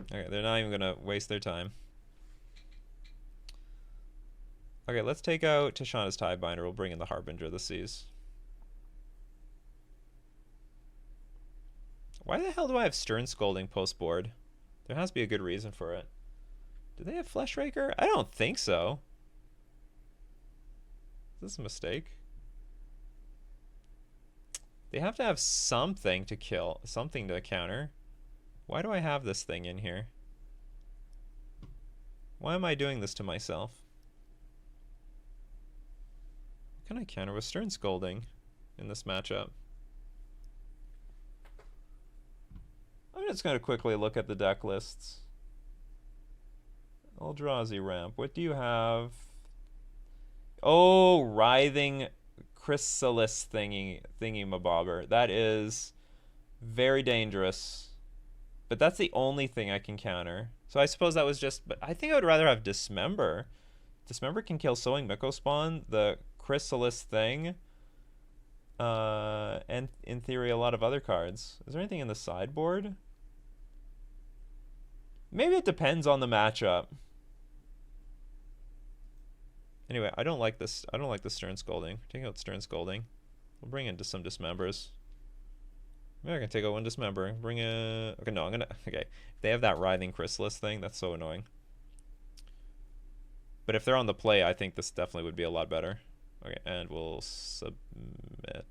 Okay, they're not even going to waste their time. Okay, let's take out Tishana's Tidebinder. We'll bring in the Harbinger of the Seas. Why the hell do I have Stern Scolding post-board? There has to be a good reason for it. Do they have Fleshraker? I don't think so. Is this a mistake? They have to have something to kill, something to counter. Why do I have this thing in here? Why am I doing this to myself? What can I counter with Stern Scolding in this matchup? I'm just going to quickly look at the deck lists. Eldrazi ramp. What do you have? Oh, Writhing Chrysalis thingy-mabobber. That is very dangerous. But that's the only thing I can counter. So I suppose that was just... But I think I would rather have Dismember. Dismember can kill Sowing Mycospawn, the Chrysalis thing, and in theory a lot of other cards. Is there anything in the sideboard? Maybe it depends on the matchup. Anyway, I don't like this. I don't like the Stern Scolding. Taking out Stern Scolding. We'll bring into some Dismembers. Maybe I can take out one Dismember. Bring a... Okay, no, I'm gonna... Okay. If they have that Writhing Chrysalis thing, that's so annoying. But if they're on the play, I think this definitely would be a lot better. Okay, and we'll submit.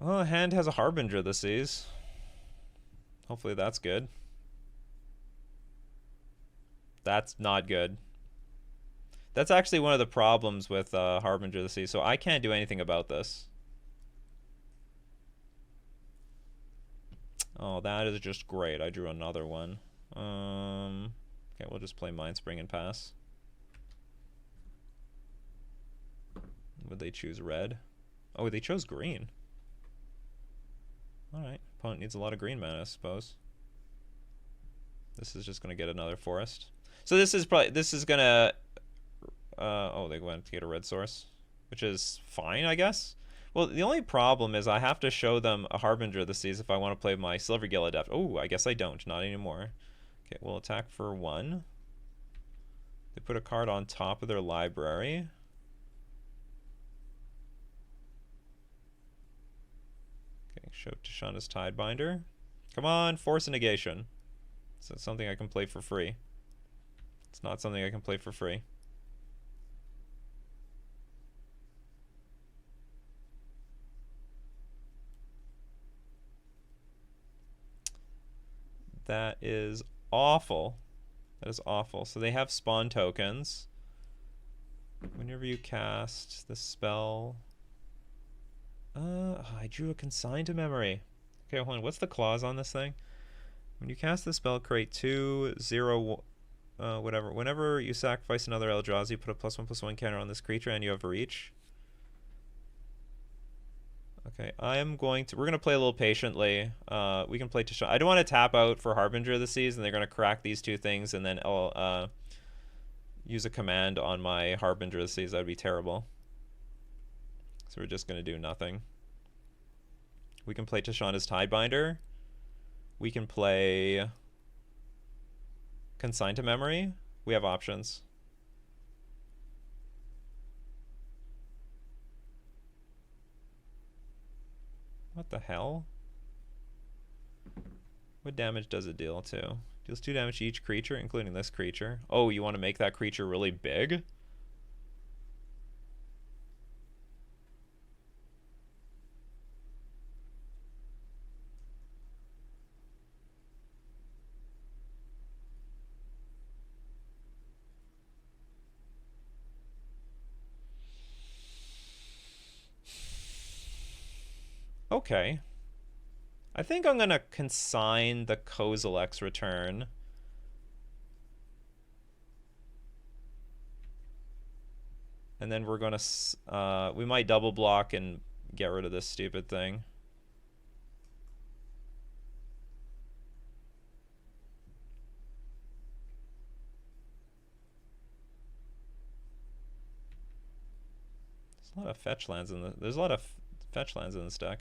Well, hand has a Harbinger of the Seas. Hopefully that's good. That's not good. That's actually one of the problems with Harbinger of the Seas, so I can't do anything about this. Oh, that is just great. I drew another one. Okay, we'll just play Mindspring and pass. Would they choose red? Oh, they chose green. Alright, opponent needs a lot of green mana, I suppose. This is just going to get another forest. So this is probably, this is going to, oh, they went to get a red source, which is fine, I guess. Well, the only problem is I have to show them a Harbinger of the Seas if I want to play my Silvergill Adept. Oh, I guess I don't, not anymore. Okay, we'll attack for 1. They put a card on top of their library. Okay, show Tishana's Tidebinder. Come on, force a negation. So it's something I can play for free. It's not something I can play for free. That is awful. That is awful. So they have spawn tokens. Whenever you cast the spell... I drew a consign to memory. Okay, hold on. What's the clause on this thing? When you cast the spell, create 2, 0, whatever. Whenever you sacrifice another Eldrazi, put a +1/+1 counter on this creature and you have reach. Okay, I am going to... We're going to play a little patiently. We can play Tishana. I don't want to tap out for Harbinger of the Seas, and they're going to crack these two things, and then I'll use a command on my Harbinger of the Seas. That would be terrible. So we're just going to do nothing. We can play Tishana's Tidebinder. We can play Consign to Memory. We have options. What the hell? What damage does it deal to? Deals 2 damage to each creature, including this creature. Oh, you want to make that creature really big? Okay. I think I'm going to consign the Kozilek's Return. And then we're going to... we might double block and get rid of this stupid thing. There's a lot of fetch lands in the... There's a lot of fetch lands in this deck.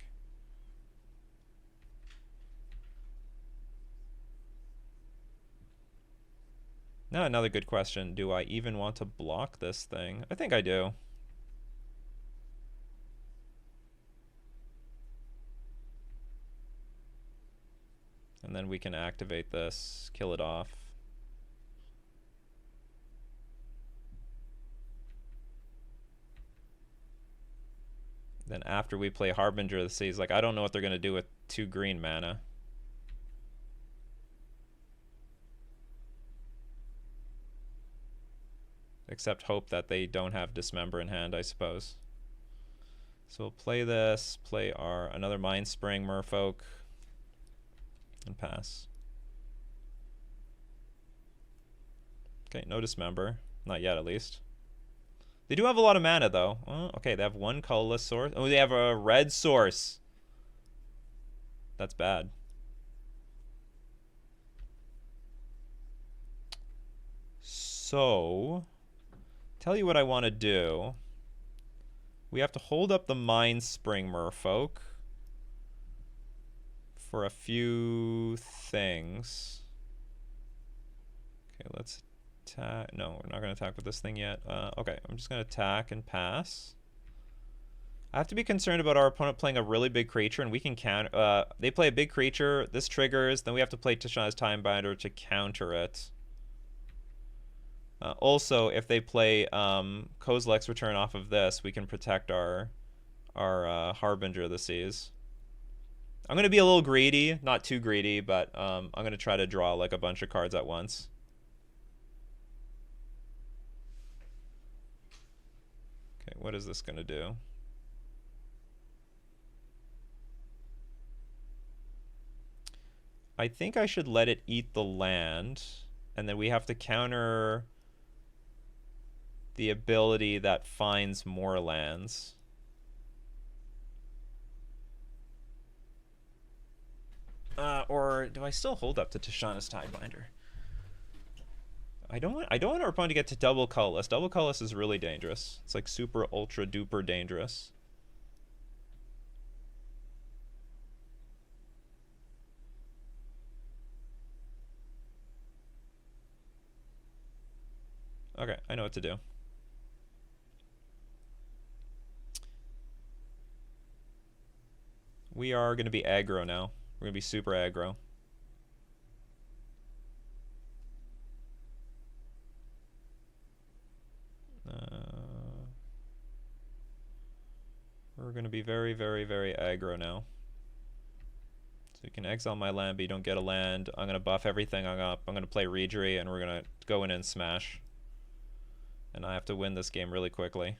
Now another good question. Do I even want to block this thing? I think I do. And then we can activate this, kill it off. Then after we play Harbinger of the Seas, like, I don't know what they're going to do with 2 green mana. Except hope that they don't have Dismember in hand, I suppose. So we'll play this, play our another Mind Spring Merfolk, and pass. Okay, no Dismember. Not yet, at least. They do have a lot of mana, though. Oh, okay, they have 1 colorless source. Oh, they have a red source. That's bad. So, tell you what I want to do. We have to hold up the Mind Spring Merfolk for a few things. Okay, let's attack. No, we're not going to attack with this thing yet. Okay, I'm just going to attack and pass. I have to be concerned about our opponent playing a really big creature, and we can counter. They play a big creature, this triggers, then we have to play Tishana's Timebinder to counter it. Also, if they play Kozilek's Return off of this, we can protect our Harbinger of the Seas. I'm going to be a little greedy, not too greedy, but I'm going to try to draw like a bunch of cards at once. Okay, what is this going to do? I think I should let it eat the land, and then we have to counter the ability that finds more lands. Or do I still hold up to Tishana's Tidebinder? I don't want our opponent to get to double colorless. Double colorless is really dangerous. It's like super ultra duper dangerous. Okay, I know what to do. We are going to be aggro now. We're going to be super aggro. We're going to be very, very, very aggro now. So you can exile my land, but you don't get a land. I'm going to buff everything up. I'm going to play Reejerey, and we're going to go in and smash. And I have to win this game really quickly.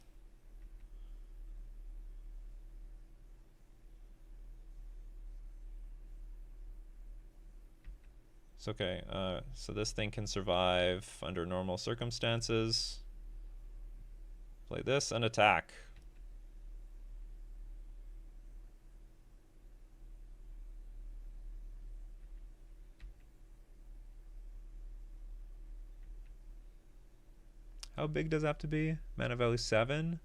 It's okay. So this thing can survive under normal circumstances. Play this and attack. How big does it have to be? Mana value 7?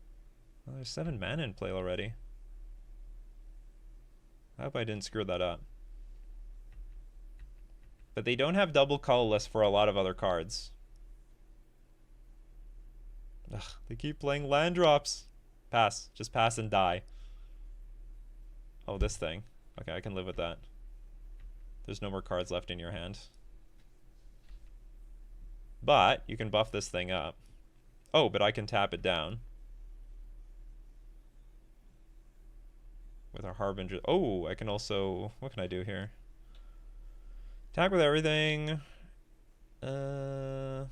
Well, there's 7 mana in play already. I hope I didn't screw that up. But they don't have double colorless for a lot of other cards. Ugh, they keep playing land drops. Pass. Just pass and die. Oh, this thing. Okay, I can live with that. There's no more cards left in your hand. But you can buff this thing up. Oh, but I can tap it down. With our Harbinger. Oh, I can also... What can I do here? Attack with everything. I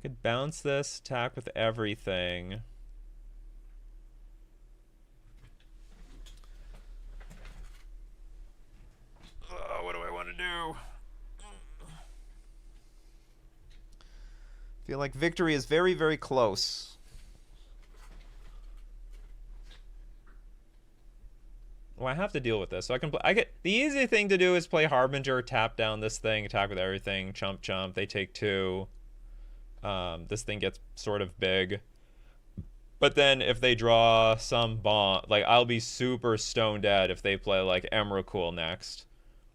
could bounce this, attack with everything. What do I want to do? Feel like victory is very, very close. Well, I have to deal with this. So I can play. The easy thing to do is play Harbinger, tap down this thing, attack with everything, chump chump. They take 2. This thing gets sort of big. But then if they draw some bomb, like I'll be super stone dead if they play like Emrakul next.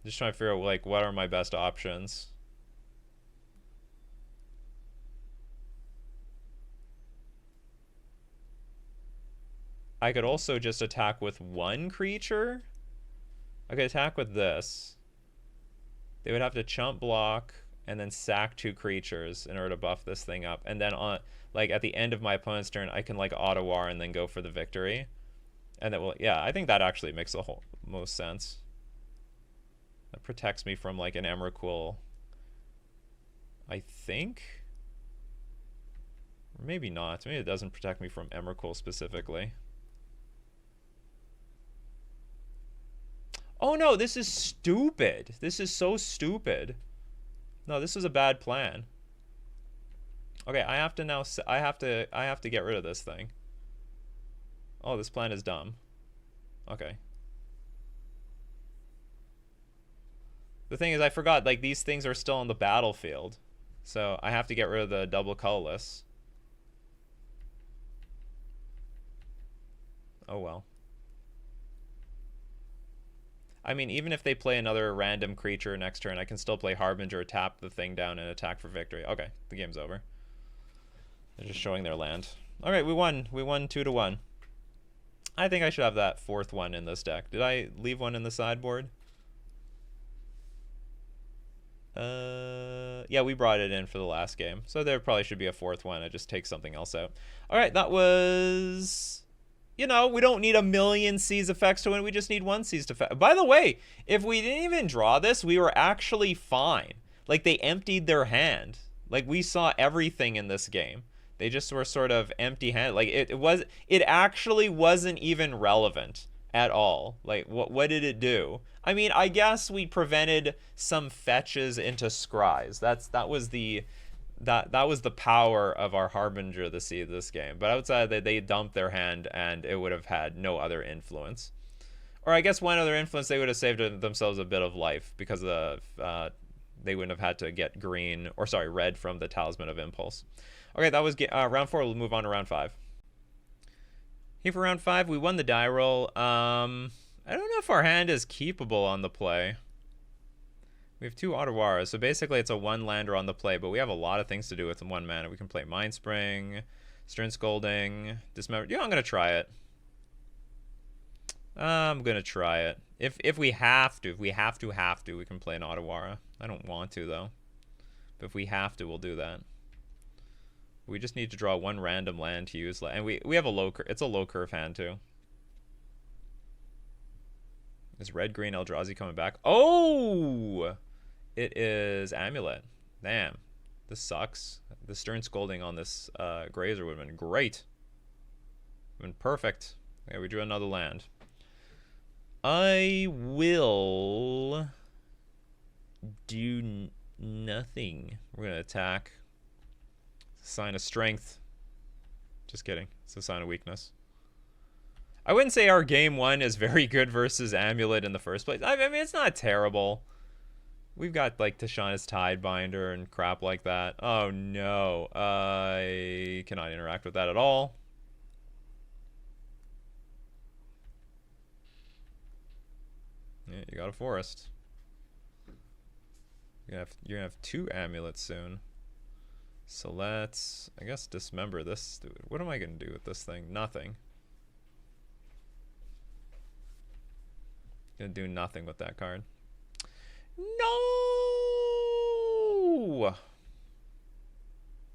Just trying to figure out like what are my best options. I could also just attack with 1 creature. Okay, attack with this. They would have to chump block and then sack 2 creatures in order to buff this thing up. And then on like at the end of my opponent's turn, I can like auto war and then go for the victory. And that will, yeah, I think that actually makes the most sense. That protects me from like an Emrakul, I think. Or maybe not. Maybe it doesn't protect me from Emrakul specifically. Oh no, this is stupid. This is so stupid. No, this is a bad plan. Okay, I have to now I have to get rid of this thing. Oh, this plan is dumb. Okay. The thing is, I forgot, like, these things are still on the battlefield. So I have to get rid of the double colorless. Oh well. I mean, even if they play another random creature next turn, I can still play Harbinger, tap the thing down, and attack for victory. Okay, the game's over. They're just showing their land. All right, we won. We won 2-1. I think I should have that 4th one in this deck. Did I leave one in the sideboard? Yeah, we brought it in for the last game. So there probably should be a 4th one. I just take something else out. All right, that was... You know, we don't need 1,000,000 Seize effects to win. We just need 1 Seized effect. By the way, if we didn't even draw this, we were actually fine. Like, they emptied their hand. Like, we saw everything in this game. They just were sort of empty-handed. Like, it actually wasn't even relevant at all. Like, what did it do? I mean, I guess we prevented some fetches into scries. That was the power of our Harbinger this game. But outside that, they dumped their hand and it would have had no other influence. Or I guess one other influence, they would have saved themselves a bit of life because of they wouldn't have had to get red from the Talisman of Impulse. Okay, that was round 4. We'll move on to round 5. Here for round 5, we won the die roll. I don't know if our hand is keepable on the play. We have 2 Ottawaras, so basically it's a 1-lander on the play, but we have a lot of things to do with 1 mana. We can play Mindspring, Stern Scolding, Dismember. Yeah, I'm going to try it. I'm going to try it. If we have to, we can play an Ottawara. I don't want to, though. But if we have to, we'll do that. We just need to draw 1 random land to use. And we have a low curve. It's a low curve hand, too. Is red-green Eldrazi coming back? Oh! It is Amulet. Damn. This sucks. The Stern Scolding on this Grazer would have been great. Would have been perfect. Okay, we drew another land. I will do nothing. We're going to attack. It's a sign of strength. Just kidding. It's a sign of weakness. I wouldn't say our game 1 is very good versus Amulet in the first place. I mean, it's not terrible. We've got, like, Tashana's Tidebinder and crap like that. Oh, no. I cannot interact with that at all. Yeah, you got a forest. You're gonna have 2 Amulets soon. So let's, I guess, dismember this. Dude, what am I gonna do with this thing? Nothing. Gonna do nothing with that card. No!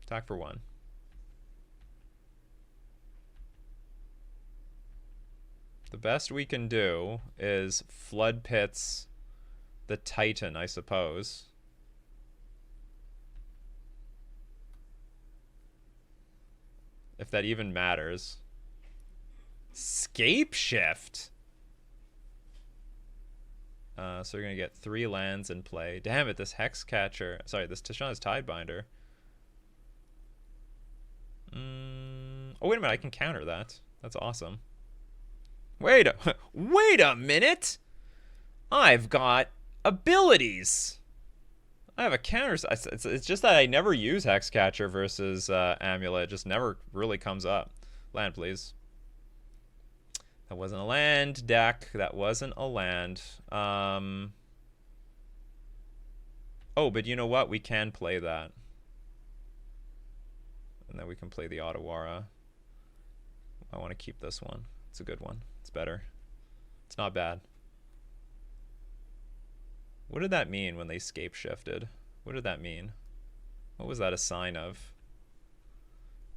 Attack for 1. The best we can do is Flood Pits the Titan, I suppose. If that even matters. Scape Shift! So you're going to get 3 lands in play. Damn it, this Hexcatcher. Sorry, this Tashana's Tidebinder. Oh, wait a minute, I can counter that. That's awesome. Wait a minute! I've got abilities! I have a counter. It's just that I never use Hexcatcher versus Amulet. It just never really comes up. Land, please. That wasn't a land, deck. That wasn't a land. Oh, but you know what? We can play that. And then we can play the Ottawara. I want to keep this one. It's a good one. It's better. It's not bad. What did that mean when they scape shifted? What did that mean? What was that a sign of?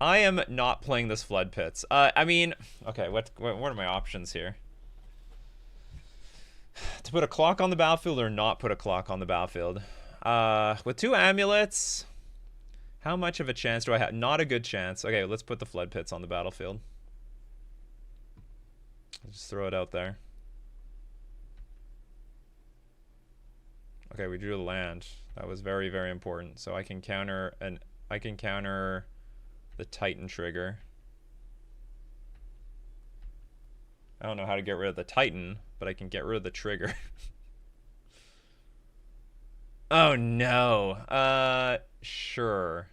I am not playing this Flood Pits. I mean, okay, what are my options here? To put a clock on the battlefield or not put a clock on the battlefield? With 2 amulets, how much of a chance do I have? Not a good chance. Okay, let's put the Flood Pits on the battlefield. I'll just throw it out there. Okay, we drew the land. That was very, very important. So I can counter the Titan trigger. I don't know how to get rid of the Titan, but I can get rid of the trigger. Oh no. Sure.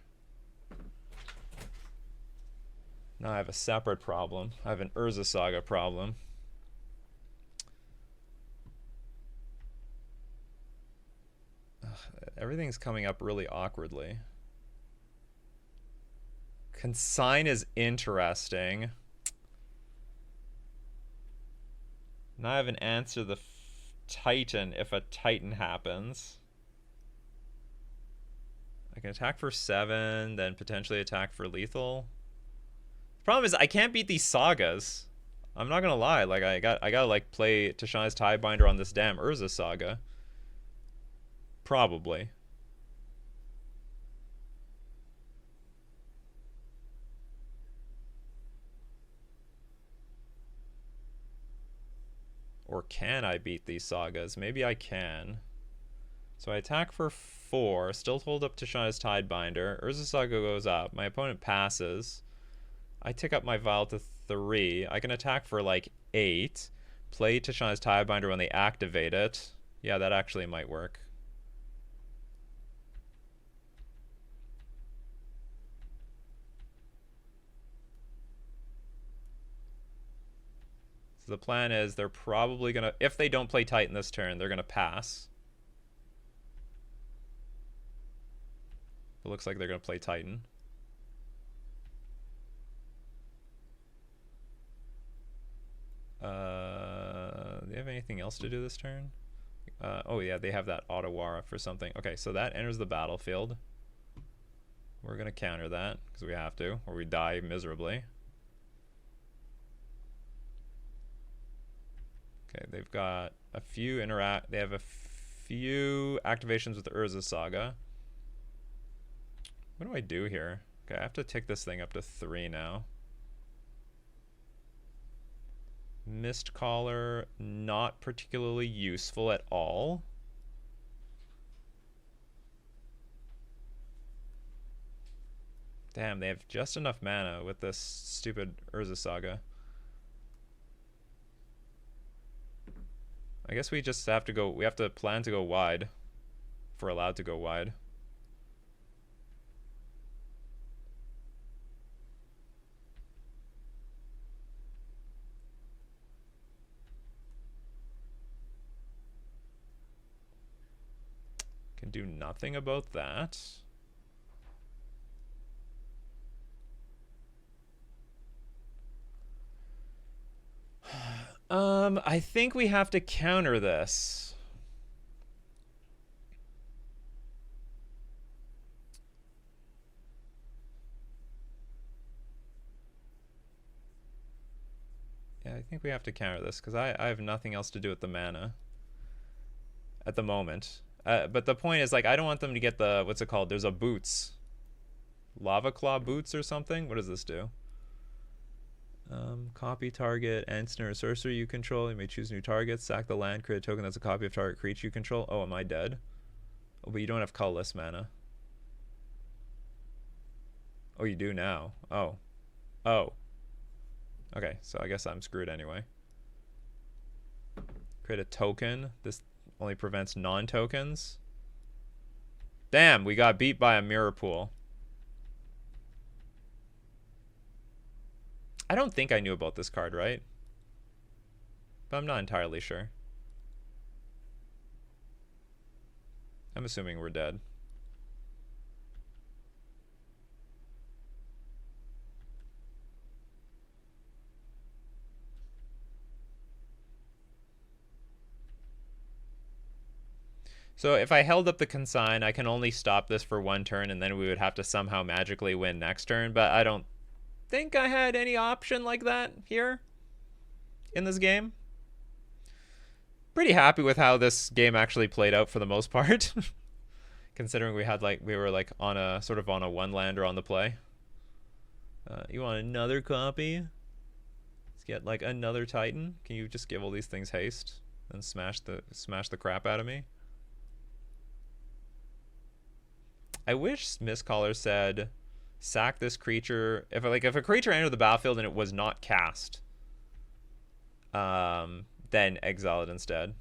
Now I have a separate problem. I have an Urza Saga problem. Everything's coming up really awkwardly. Consign is interesting. Now I have an answer to the Titan if a Titan happens. I can attack for 7, then potentially attack for lethal. The problem is I can't beat these sagas. I'm not gonna lie, like I gotta like play Tashana's Tidebinder on this damn Urza Saga. Probably. Or can I beat these sagas? Maybe I can. So I attack for 4, still hold up Tashana's Tidebinder. Urza Saga goes up. My opponent passes. I tick up my Vial to 3. I can attack for like 8. Play Tashana's Tidebinder when they activate it. Yeah, that actually might work. So the plan is they're probably gonna, if they don't play Titan this turn, they're gonna pass. It looks like they're gonna play Titan. Do they have anything else to do this turn? Oh yeah, they have that Otawara for something. Okay, so that enters the battlefield. We're gonna counter that because we have to, or we die miserably. Okay, they've got a few they have a few activations with the Urza Saga. What do I do here? Okay, I have to tick this thing up to 3 now. Mist Caller, not particularly useful at all. Damn, they have just enough mana with this stupid Urza Saga. I guess we just have to go, we have to plan to go wide if we're allowed to go wide. Can do nothing about that. I think we have to counter this. Yeah, I think we have to counter this because I have nothing else to do with the mana at the moment. But the point is, like, I don't want them to get the, what's it called? There's a boots. Lava Claw boots or something? What does this do? Copy target, instant or sorcery you control. You may choose new targets. Sack the land, create a token that's a copy of target creature you control. Oh, am I dead? Oh, but you don't have colorless mana. Oh, you do now. Oh. Oh. Okay, so I guess I'm screwed anyway. Create a token. This only prevents non-tokens. Damn, we got beat by a mirror pool. I don't think I knew about this card, right? But I'm not entirely sure. I'm assuming we're dead. So if I held up the consign, I can only stop this for one turn, and then we would have to somehow magically win next turn. But I don't think I had any option like that here in this game. Pretty happy with how this game actually played out for the most part. Considering we were like on a sort of on a one lander on the play. You want another copy? Let's get like another Titan. Can you just give all these things haste and smash the crap out of me? I wish Mistcaller said sack this creature if a creature entered the battlefield and it was not cast. Then exile it instead.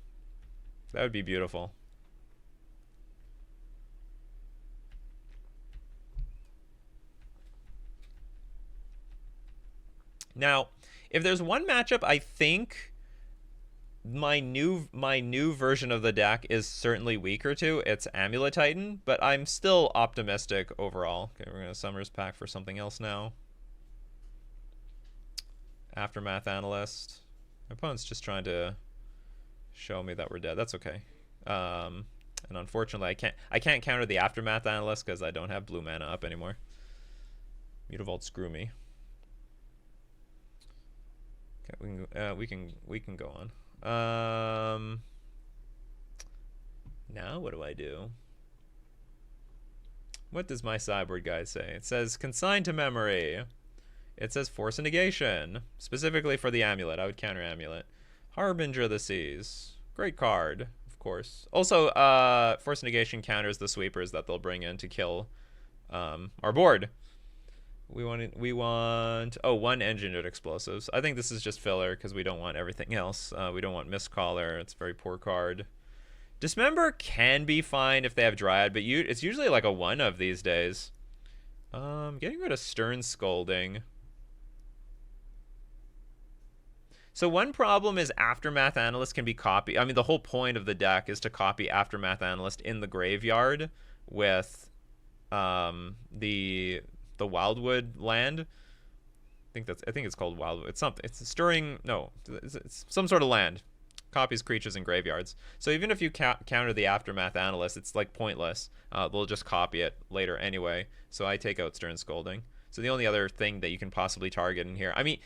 That would be beautiful. Now, if there's one matchup I think my new version of the deck is certainly weaker to, it's Amulet Titan, but I'm still optimistic overall. Okay, we're going to Summer's Pack for something else now. Aftermath Analyst. My opponent's just trying to show me that we're dead. That's okay. And unfortunately, I can't counter the Aftermath Analyst because I don't have blue mana up anymore. Mutavault, screw me. Okay, we can go on. Now what do I do? What does my sideboard guide say? It says consign to memory. It says force a negation, specifically for the Amulet. I would counter Amulet. Harbinger of the Seas. Great card, of course. Also, force negation counters the sweepers that they'll bring in to kill our board. We want one engineered explosives. I think this is just filler because we don't want everything else. We don't want Mistcaller. It's a very poor card. Dismember can be fine if they have Dryad, but it's usually like a 1 of these days. Getting rid of Stern Scolding. So one problem is Aftermath Analyst can be copied. I mean, the whole point of the deck is to copy Aftermath Analyst in the graveyard with the Wildwood land. I think it's called Wildwood. It's something. It's stirring. No, it's some sort of land. Copies creatures in graveyards. So even if you counter the Aftermath Analyst, it's like pointless. They'll just copy it later anyway. So I take out Stern Scolding. So the only other thing that you can possibly target in here, I mean,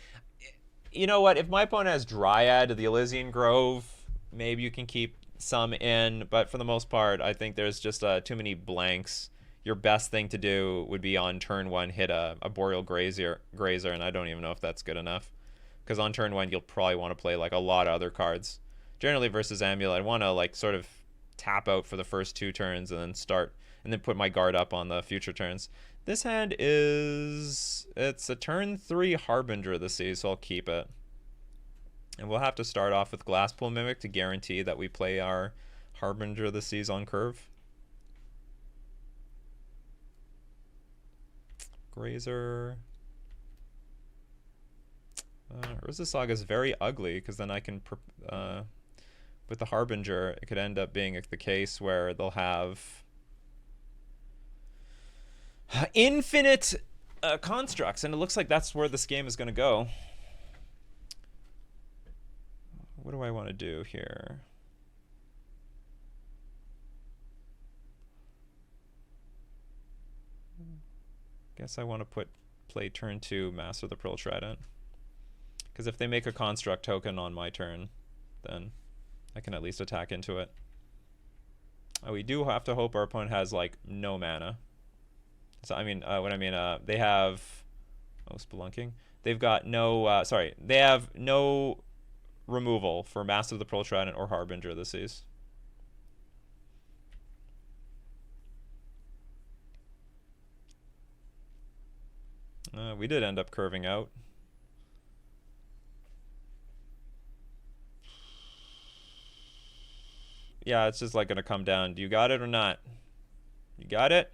you know what? If my opponent has Dryad, the Elysian Grove, maybe you can keep some in. But for the most part, I think there's just too many blanks. Your best thing to do would be on turn 1 hit a Boreal Grazer, and I don't even know if that's good enough. Because on turn 1, you'll probably want to play like a lot of other cards. Generally versus Amulet, I want to like sort of tap out for the first 2 turns and then put my guard up on the future turns. This hand it's a turn 3 Harbinger of the Seas, so I'll keep it. And we'll have to start off with Glasspool Mimic to guarantee that we play our Harbinger of the Seas on curve. Grazer. Urza Saga is very ugly because then I can, with the Harbinger, it could end up being the case where they'll have infinite constructs, and it looks like that's where this game is going to go. What do I want to do here? Guess I want to play turn 2 Master the Pearl Trident. Because if they make a construct token on my turn, then I can at least attack into it. We do have to hope our opponent has like no mana. So I mean, they have Spelunking. They've got no. They have no removal for Master of the Pearl Trident or Harbinger of the Seas. We did end up curving out. Yeah, it's just like gonna come down. Do you got it or not? You got it?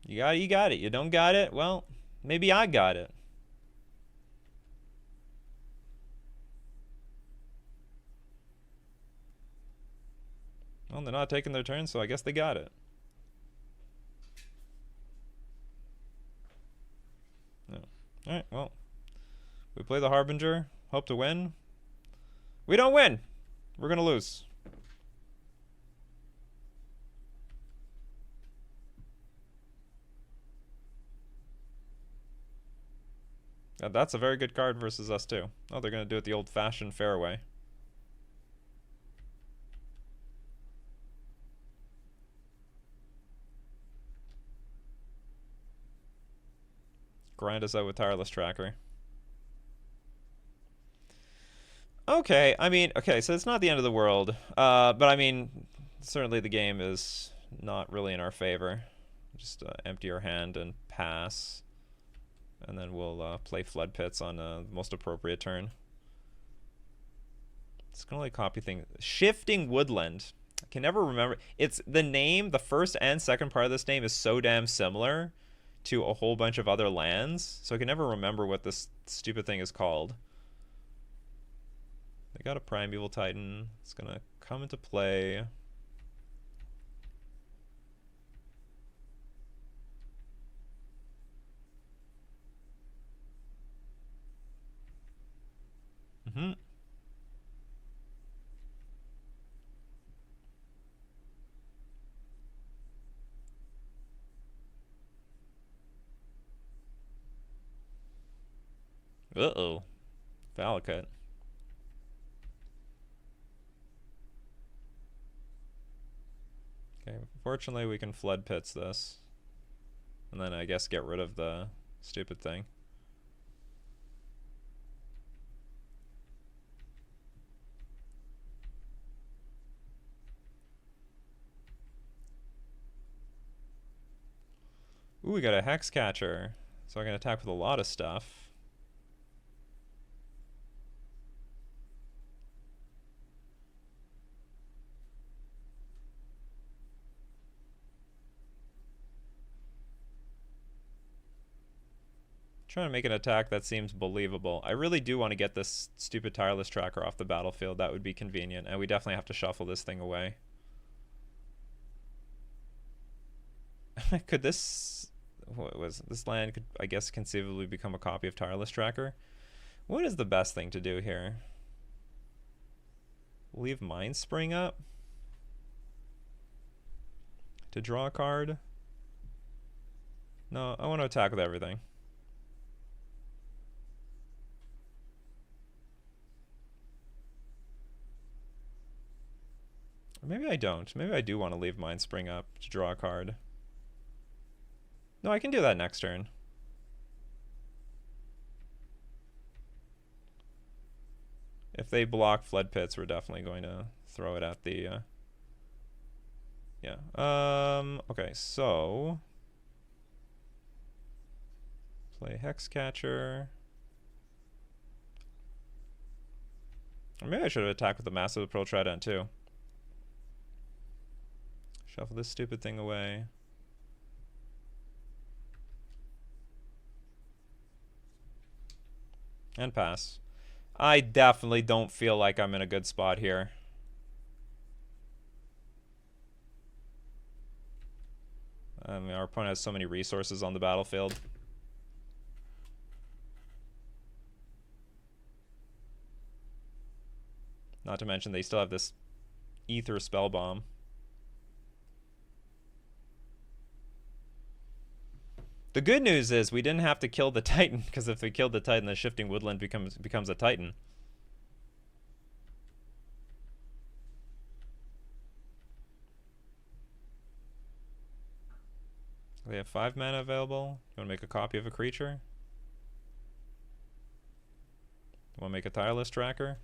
You got it. You don't got it? Well, maybe I got it. Well, they're not taking their turn, so I guess they got it. No. Alright, well. We play the Harbinger. Hope to win. We don't win! We're gonna lose. That's a very good card versus us too. Oh, they're going to do it the old-fashioned fair way. Grind us out with Tireless Tracker. Okay, I mean, okay, so it's not the end of the world. But I mean, certainly the game is not really in our favor. Just empty our hand and pass. And then we'll play Flood Pits on the most appropriate turn. It's gonna like copy thing. Shifting Woodland. I can never remember. It's the name, the first and second part of this name is so damn similar to a whole bunch of other lands. So I can never remember what this stupid thing is called. They got a Primeval Titan. It's gonna come into play. Mm-hmm. Uh-oh. Valakut. Okay, fortunately we can Flood Pits this. And then I guess get rid of the stupid thing. Ooh, we got a Hex Catcher. So I can attack with a lot of stuff. Trying to make an attack that seems believable. I really do want to get this stupid Tireless Tracker off the battlefield. That would be convenient. And we definitely have to shuffle this thing away. Could this... What was this land could, I guess, conceivably become a copy of Tireless Tracker? What is the best thing to do here? Leave Mind Spring up? To draw a card? No, I want to attack with everything. Or maybe I don't. Maybe I do want to leave Mind Spring up to draw a card. No, I can do that next turn. If they block Flood Pits, we're definitely going to throw it at the... yeah. Okay, so... Play Hex Catcher. Or maybe I should have attacked with the Massive Pearl Trident too. Shuffle this stupid thing away. And pass. I definitely don't feel like I'm in a good spot here. I mean, our opponent has so many resources on the battlefield. Not to mention they still have this Ether Spell Bomb. The good news is we didn't have to kill the Titan, because if we killed the Titan, the Shifting Woodland becomes a Titan. They have 5 mana available. You want to make a copy of a creature? You want to make a Tireless Tracker?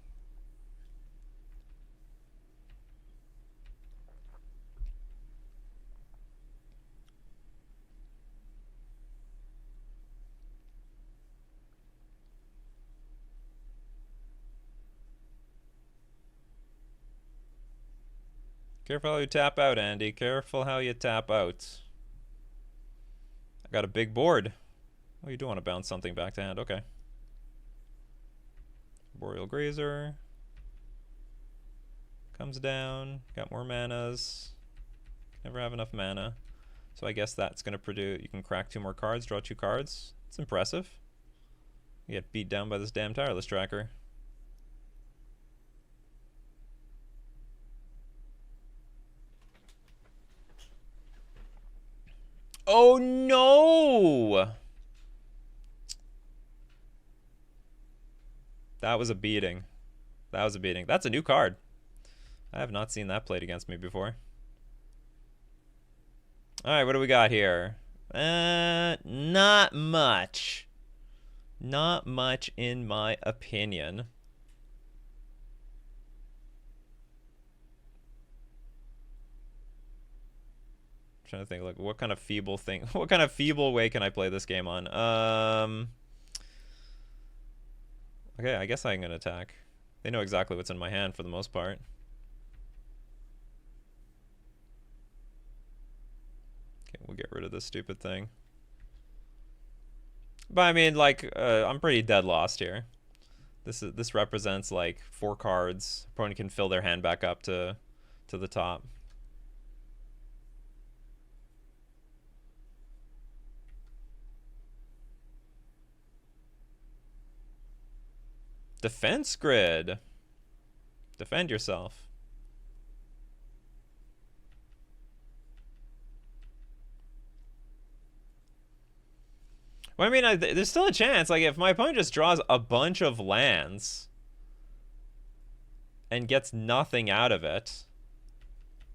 Careful how you tap out, Andy. Careful how you tap out. I got a big board. Oh, you do want to bounce something back to hand. Okay. Boreal Grazer. Comes down. Got more manas. Never have enough mana. So I guess that's going to produce... You can crack 2 more cards, draw 2 cards. It's impressive. You get beat down by this damn Tireless Tracker. Oh no! That was a beating. That was a beating. That's a new card. I have not seen that played against me before. Alright, what do we got here? Not much. Not much in my opinion. I'm trying to think, like, what kind of feeble thing, what kind of feeble way can I play this game on? Okay, I guess I'm gonna attack. They know exactly what's in my hand for the most part. Okay, we'll get rid of this stupid thing. But I mean, like, I'm pretty dead lost here. This represents like 4 cards. Opponent can fill their hand back up to the top. Defense grid. Defend yourself. Well, I mean, there's still a chance. Like, if my opponent just draws a bunch of lands and gets nothing out of it,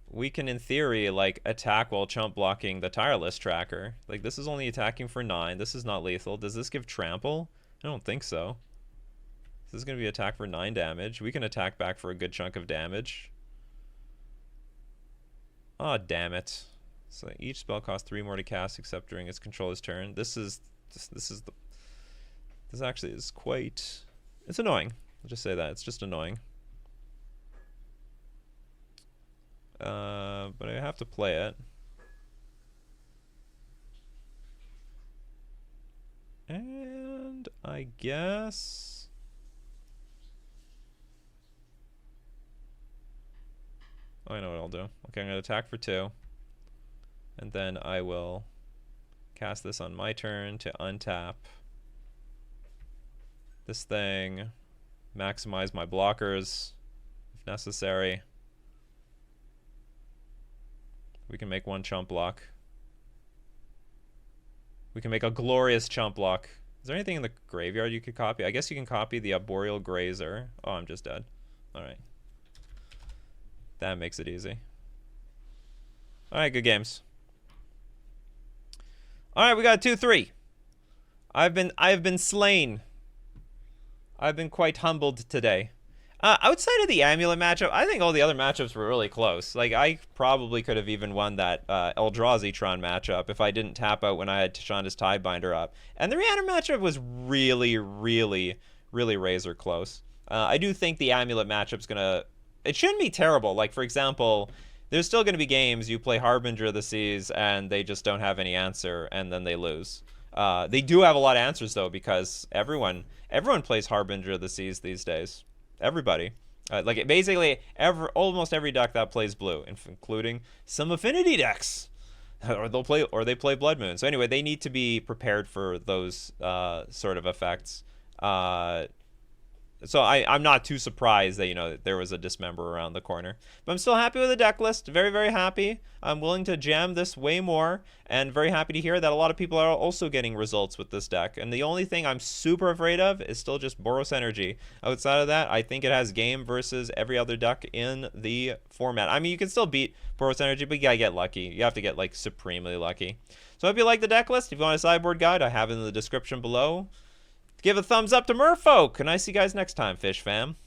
we can, in theory, like, attack while chump blocking the tireless tracker. Like, this is only attacking for 9. This is not lethal. Does this give trample? I don't think so. This is going to be attack for 9 damage. We can attack back for a good chunk of damage. Oh, damn it. So each spell costs 3 more to cast except during its controller's turn. This actually is quite... It's annoying. I'll just say that. It's just annoying. But I have to play it. And I guess... Oh, I know what I'll do. Okay, I'm going to attack for 2. And then I will cast this on my turn to untap this thing, maximize my blockers if necessary. We can make 1 chump block. We can make a glorious chump block. Is there anything in the graveyard you could copy? I guess you can copy the Arboreal Grazer. Oh, I'm just dead. Alright. That makes it easy. Alright, good games. Alright, we got 2-3. I have been slain. I've been quite humbled today. Outside of the Amulet matchup, I think all the other matchups were really close. Like, I probably could have even won that Eldrazi Tron matchup if I didn't tap out when I had Tashanda's Tidebinder up. And the Rhiannon matchup was really, really, really razor close. I do think the Amulet matchup's gonna... It shouldn't be terrible. Like, for example, there's still going to be games you play Harbinger of the Seas and they just don't have any answer and then they lose. They do have a lot of answers, though, because everyone plays Harbinger of the Seas these days. Everybody. Like, basically, almost every deck that plays blue, including some Affinity decks. Or they play Blood Moon. So anyway, they need to be prepared for those sort of effects. So I'm not too surprised that, you know, there was a dismember around the corner. But I'm still happy with the deck list. Very, very happy. I'm willing to jam this way more. And very happy to hear that a lot of people are also getting results with this deck. And the only thing I'm super afraid of is still just Boros Energy. Outside of that, I think it has game versus every other deck in the format. I mean, you can still beat Boros Energy, but you gotta get lucky. You have to get, like, supremely lucky. So I hope you like the deck list. If you want a sideboard guide, I have it in the description below. Give a thumbs up to Merfolk, and I see you guys next time, Fish Fam.